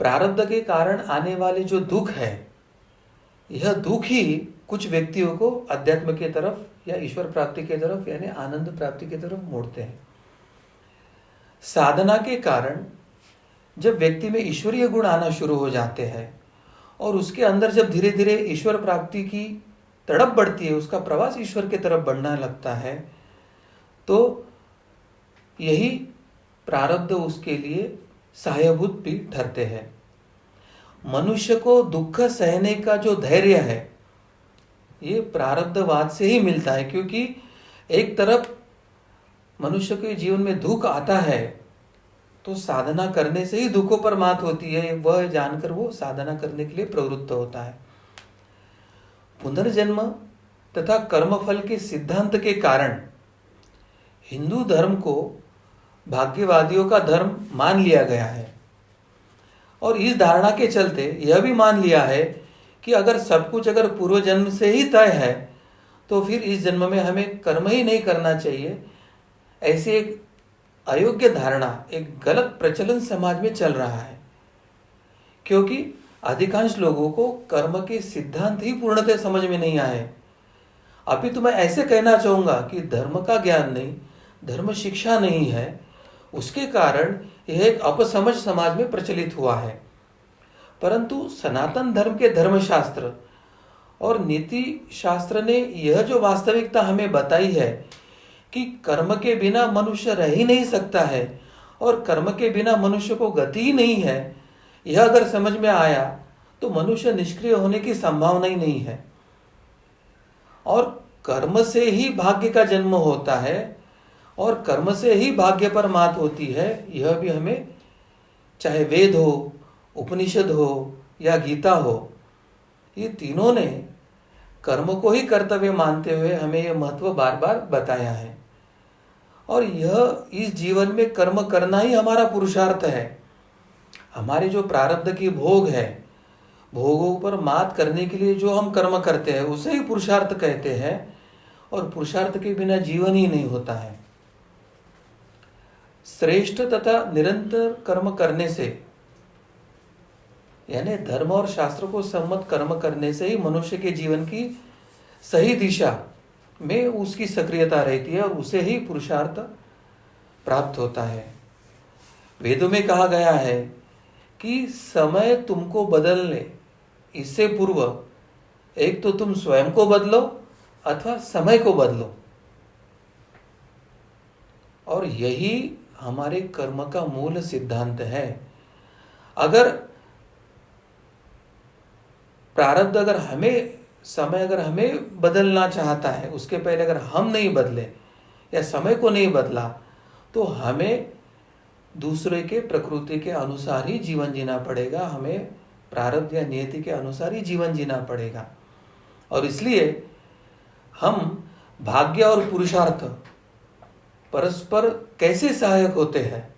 प्रारब्ध के कारण आने वाले जो दुख है, यह दुख ही कुछ व्यक्तियों को अध्यात्म के तरफ या ईश्वर प्राप्ति के तरफ यानी आनंद प्राप्ति की तरफ मोड़ते हैं। साधना के कारण जब व्यक्ति में ईश्वरीय गुण आना शुरू हो जाते हैं और उसके अंदर जब धीरे धीरे ईश्वर प्राप्ति की तड़प बढ़ती है, उसका प्रवास ईश्वर की तरफ बढ़ना लगता है, तो यही प्रारब्ध उसके लिए सहायभूत भी ठहरते हैं। मनुष्य को दुख सहने का जो धैर्य है ये प्रारब्धवाद से ही मिलता है, क्योंकि एक तरफ मनुष्य के जीवन में दुख आता है तो साधना करने से ही दुखों पर मात होती है, वह जानकर वो साधना करने के लिए प्रवृत्त होता है। पुनर्जन्म तथा कर्मफल के सिद्धांत के कारण हिंदू धर्म को भाग्यवादियों का धर्म मान लिया गया है और इस धारणा के चलते यह भी मान लिया है कि अगर सब कुछ अगर पूर्व जन्म से ही तय है तो फिर इस जन्म में हमें कर्म ही नहीं करना चाहिए। ऐसी एक अयोग्य धारणा, एक गलत प्रचलन समाज में चल रहा है, क्योंकि अधिकांश लोगों को कर्म के सिद्धांत ही पूर्णतः समझ में नहीं आए। अभी तो मैं ऐसे कहना चाहूंगा कि धर्म का ज्ञान नहीं, धर्म शिक्षा नहीं है, उसके कारण यह एक अपसमझ समाज में प्रचलित हुआ है। परंतु सनातन धर्म के धर्मशास्त्र और नीति शास्त्र ने यह जो वास्तविकता हमें बताई है कि कर्म के बिना मनुष्य रह ही नहीं सकता है और कर्म के बिना मनुष्य को गति ही नहीं है, यह अगर समझ में आया तो मनुष्य निष्क्रिय होने की संभावना ही नहीं है। और कर्म से ही भाग्य का जन्म होता है और कर्म से ही भाग्य पर मात होती है, यह भी हमें चाहे वेद हो, उपनिषद हो या गीता हो, ये तीनों ने कर्म को ही कर्तव्य मानते हुए हमें यह महत्व बार बार बताया है। और यह इस जीवन में कर्म करना ही हमारा पुरुषार्थ है। हमारे जो प्रारब्ध की भोग है, भोगों पर मात करने के लिए जो हम कर्म करते हैं उसे ही पुरुषार्थ कहते हैं और पुरुषार्थ के बिना जीवन ही नहीं होता है। श्रेष्ठ तथा निरंतर कर्म करने से यानी धर्म और शास्त्र को सम्मत कर्म करने से ही मनुष्य के जीवन की सही दिशा में उसकी सक्रियता रहती है और उसे ही पुरुषार्थ प्राप्त होता है। वेदों में कहा गया है कि समय तुमको बदलने इससे पूर्व एक तो तुम स्वयं को बदलो अथवा समय को बदलो, और यही हमारे कर्म का मूल सिद्धांत है। अगर प्रारब्ध अगर हमें समय अगर हमें बदलना चाहता है, उसके पहले अगर हम नहीं बदले या समय को नहीं बदला तो हमें दूसरे के प्रकृति के अनुसार ही जीवन जीना पड़ेगा, हमें प्रारब्ध या नियति के अनुसार ही जीवन जीना पड़ेगा। और इसलिए हम भाग्य और पुरुषार्थ परस्पर कैसे सहायक होते हैं,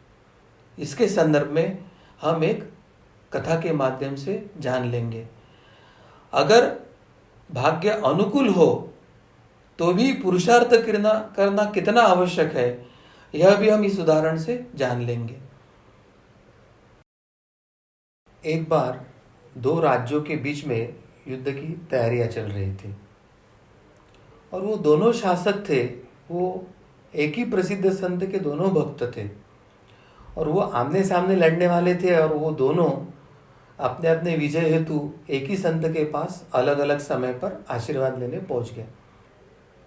इसके संदर्भ में हम एक कथा के माध्यम से जान लेंगे। अगर भाग्य अनुकूल हो तो भी पुरुषार्थ करना कितना आवश्यक है, यह भी हम इस उदाहरण से जान लेंगे। एक बार दो राज्यों के बीच में युद्ध की तैयारियां चल रही थी और वो दोनों शासक थे, वो एक ही प्रसिद्ध संत के दोनों भक्त थे और वो आमने सामने लड़ने वाले थे और वो दोनों अपने अपने विजय हेतु एक ही संत के पास अलग अलग समय पर आशीर्वाद लेने पहुंच गए।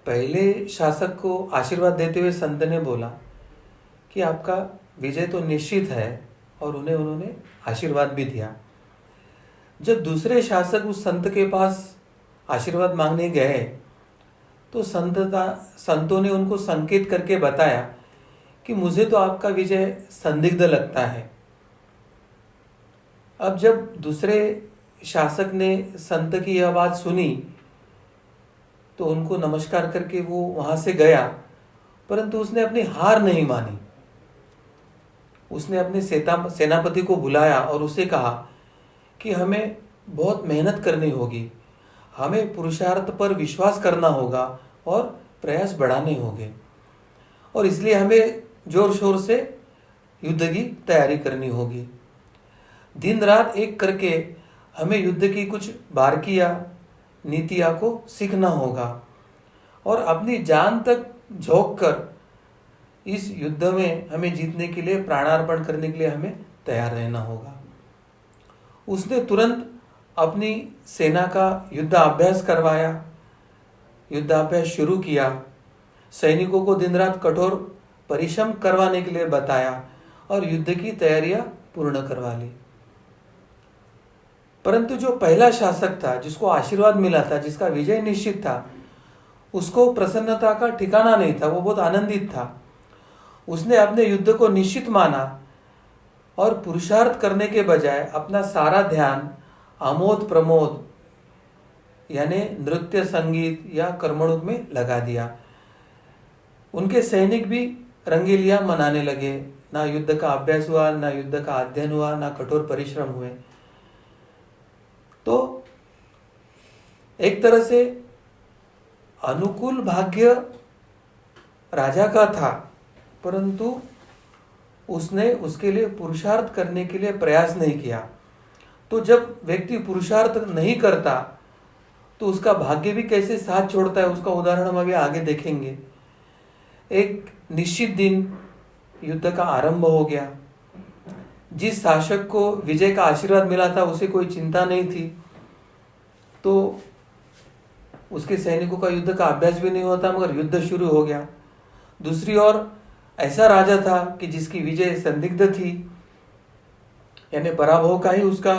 पहले शासक को आशीर्वाद देते हुए संत ने बोला कि आपका विजय तो निश्चित है और उन्होंने आशीर्वाद भी दिया। जब दूसरे शासक उस संत के पास आशीर्वाद मांगने गए तो संतों ने उनको संकेत करके बताया कि मुझे तो आपका विजय संदिग्ध लगता है। अब जब दूसरे शासक ने संत की यह बात सुनी तो उनको नमस्कार करके वो वहां से गया, परंतु उसने अपनी हार नहीं मानी। उसने अपने सेनापति को बुलाया और उसे कहा कि हमें बहुत मेहनत करनी होगी, हमें पुरुषार्थ पर विश्वास करना होगा और प्रयास बढ़ाने होंगे और इसलिए हमें जोर शोर से युद्ध की तैयारी करनी होगी। दिन रात एक करके हमें युद्ध की कुछ बारीकियां नीतियां को सीखना होगा और अपनी जान तक झोंक कर इस युद्ध में हमें जीतने के लिए, प्राणार्पण करने के लिए हमें तैयार रहना होगा। उसने तुरंत अपनी सेना का युद्धाभ्यास करवाया, युद्धाभ्यास शुरू किया, सैनिकों को दिन रात कठोर परिश्रम करवाने के लिए बताया और युद्ध की तैयारियां पूर्ण करवा ली। परंतु जो पहला शासक था, जिसको आशीर्वाद मिला था, जिसका विजय निश्चित था, उसको प्रसन्नता का ठिकाना नहीं था। वो बहुत आनंदित था। उसने अपने युद्ध को निश्चित माना और पुरुषार्थ करने के बजाय अपना सारा ध्यान आमोद प्रमोद यानी नृत्य, संगीत या कर्मणुक में लगा दिया। उनके सैनिक भी रंगीलियां मनाने लगे। ना युद्ध का अभ्यास हुआ, ना युद्ध का अध्ययन हुआ, ना कठोर परिश्रम हुए। तो एक तरह से अनुकूल भाग्य राजा का था, परंतु उसने उसके लिए पुरुषार्थ करने के लिए प्रयास नहीं किया। तो जब व्यक्ति पुरुषार्थ नहीं करता तो उसका भाग्य भी कैसे साथ छोड़ता है, उसका उदाहरण हम अभी आगे देखेंगे। एक निश्चित दिन युद्ध का आरंभ हो गया। जिस शासक को विजय का आशीर्वाद मिला था उसे कोई चिंता नहीं थी, तो उसके सैनिकों का युद्ध का अभ्यास भी नहीं होता, मगर युद्ध शुरू हो गया। दूसरी ओर ऐसा राजा था कि जिसकी विजय संदिग्ध थी, यानी पराभव का ही उसका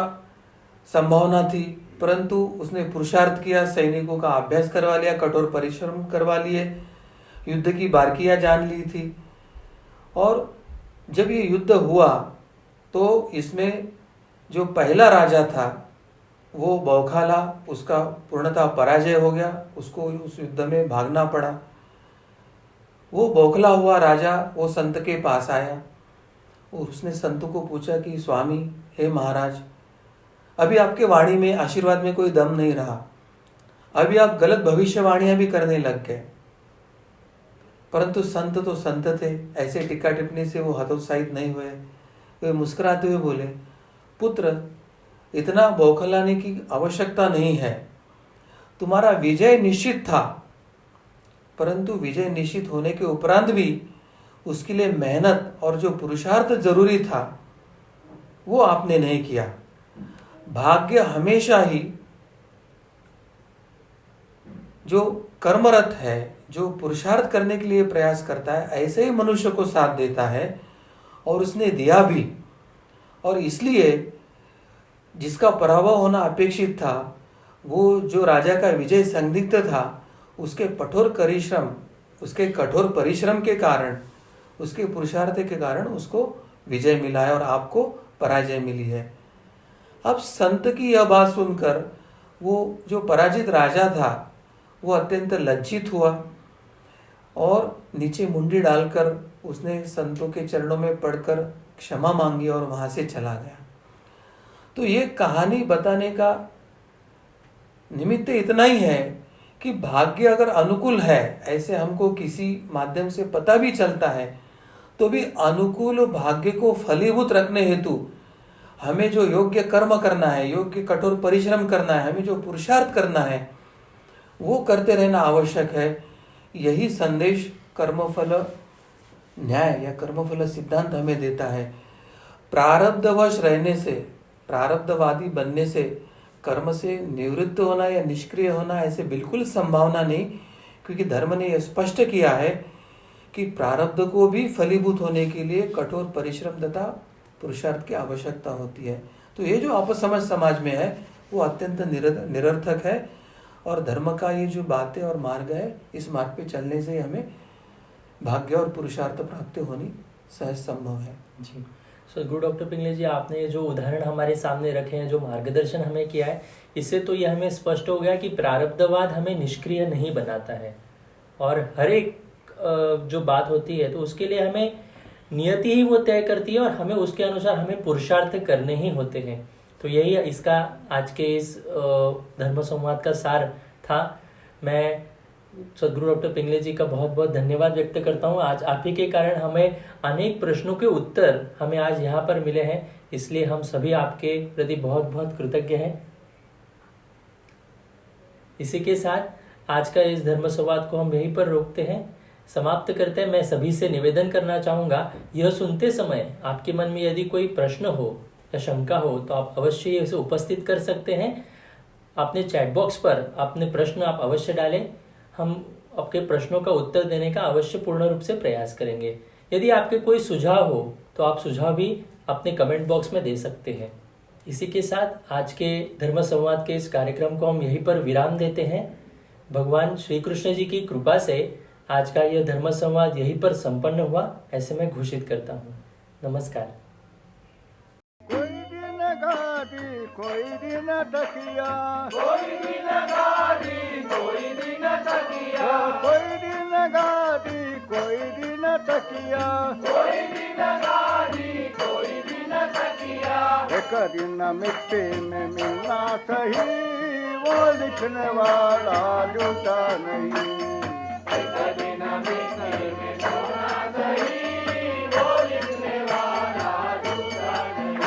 संभावना थी, परंतु उसने पुरुषार्थ किया, सैनिकों का अभ्यास करवा लिया, कठोर परिश्रम करवा लिए, युद्ध की बारीकियां जान ली थी। और जब ये युद्ध हुआ तो इसमें जो पहला राजा था वो बौखाला, उसका पूर्णतः पराजय हो गया, उसको उस युद्ध में भागना पड़ा। वो बौखला हुआ राजा वो संत के पास आया और उसने संत को पूछा कि स्वामी, हे महाराज, अभी आपके वाणी में, आशीर्वाद में कोई दम नहीं रहा, अभी आप गलत भविष्यवाणियां भी करने लग गए। परंतु संत तो संत थे, ऐसे टिक्का टिप्पणी से वो हतोत्साहित नहीं हुए। वे मुस्कुराते हुए बोले, पुत्र, इतना बौखलाने की आवश्यकता नहीं है, तुम्हारा विजय निश्चित था, परंतु विजय निश्चित होने के उपरांत भी उसके लिए मेहनत और जो पुरुषार्थ जरूरी था वो आपने नहीं किया। भाग्य हमेशा ही जो कर्मरत है, जो पुरुषार्थ करने के लिए प्रयास करता है, ऐसे ही मनुष्य को साथ देता है और उसने दिया भी। और इसलिए जिसका पराभव होना अपेक्षित था, वो जो राजा का विजय संदिग्ध था, उसके कठोर परिश्रम के कारण, उसके पुरुषार्थ के कारण उसको विजय मिला है और आपको पराजय मिली है। अब संत की यह बात सुनकर वो जो पराजित राजा था वो अत्यंत लज्जित हुआ और नीचे मुंडी डालकर उसने संतों के चरणों में पड़कर क्षमा मांगी और वहां से चला गया। तो ये कहानी बताने का निमित्त इतना ही है कि भाग्य अगर अनुकूल है, ऐसे हमको किसी माध्यम से पता भी चलता है, तो भी अनुकूल भाग्य को फलीभूत रखने हेतु हमें जो योग्य कर्म करना है, योग्य कठोर परिश्रम करना है, हमें जो पुरुषार्थ करना है वो करते रहना आवश्यक है। यही संदेश कर्मफल न्याय या कर्मफल सिद्धांत हमें देता है। प्रारब्धवश रहने से, प्रारब्धवादी बनने से, कर्म से निवृत्त होना या निष्क्रिय होना ऐसे बिल्कुल संभावना नहीं, क्योंकि धर्म ने यह स्पष्ट किया है कि प्रारब्ध को भी फलीभूत होने के लिए कठोर परिश्रम तथा पुरुषार्थ की आवश्यकता होती है। तो ये जो अपसमझ समाज में है वो अत्यंत निरर्थक है और धर्म का ये जो बातें और मार्ग है, इस मार्ग पे चलने से हमें भाग्य और पुरुषार्थ प्राप्ति होनी सहज संभव है। जी, सो गुड डॉक्टर पिंगले जी, आपने जो उदाहरण हमारे सामने रखे हैं, जो मार्गदर्शन हमें किया है, इससे तो यह हमें स्पष्ट हो गया कि प्रारब्धवाद हमें निष्क्रिय नहीं बनाता है और हर एक जो बात होती है तो उसके लिए हमें नियति ही वो तय करती है और हमें उसके अनुसार हमें पुरुषार्थ करने ही होते हैं। तो यही इसका आज के इस धर्म संवाद का सार था। मैं सदगुरु डॉक्टर पिंगले जी का बहुत बहुत धन्यवाद व्यक्त करता हूँ। आज आप ही के कारण हमें अनेक प्रश्नों के उत्तर हमें आज यहाँ पर मिले हैं, इसलिए हम सभी आपके प्रति बहुत बहुत कृतज्ञ हैं। इसी के साथ आज का इस धर्म संवाद को हम यहीं पर रोकते हैं, समाप्त करते हैं। मैं सभी से निवेदन करना चाहूँगा, यह सुनते समय आपके मन में यदि कोई प्रश्न हो या शंका हो तो आप अवश्य इसे उपस्थित कर सकते हैं। अपने चैट बॉक्स पर अपने प्रश्न आप अवश्य डालें, हम आपके प्रश्नों का उत्तर देने का अवश्य पूर्ण रूप से प्रयास करेंगे। यदि आपके कोई सुझाव हो तो आप सुझाव भी अपने कमेंट बॉक्स में दे सकते हैं। इसी के साथ आज के धर्म संवाद के इस कार्यक्रम को हम यहीं पर विराम देते हैं। भगवान श्री कृष्ण जी की कृपा से आज का यह धर्म संवाद यहीं पर संपन्न हुआ, ऐसे मैं घोषित करता हूँ। नमस्कार। कोई दिन गाड़ी कोई दिन तकिया, कोई दिन गाड़ी कोई दिन तकिया, कोई दिन गाड़ी कोई दिन तकिया, कोई दिन गाड़ी कोई दिन तकिया। एक दिन मिट्टी में मिलना सही, वो लिखने वाला झूठा नहीं। एक दिन मिट्टी में सोना सही, वो लिखने वाला झूठा नहीं।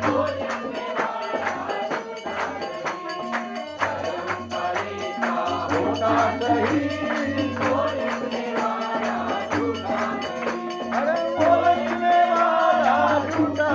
वो लिखने वाला झूठा नहीं। वो लिखने वाला झूठा नहीं। अरे वो लिखने वाला झूठा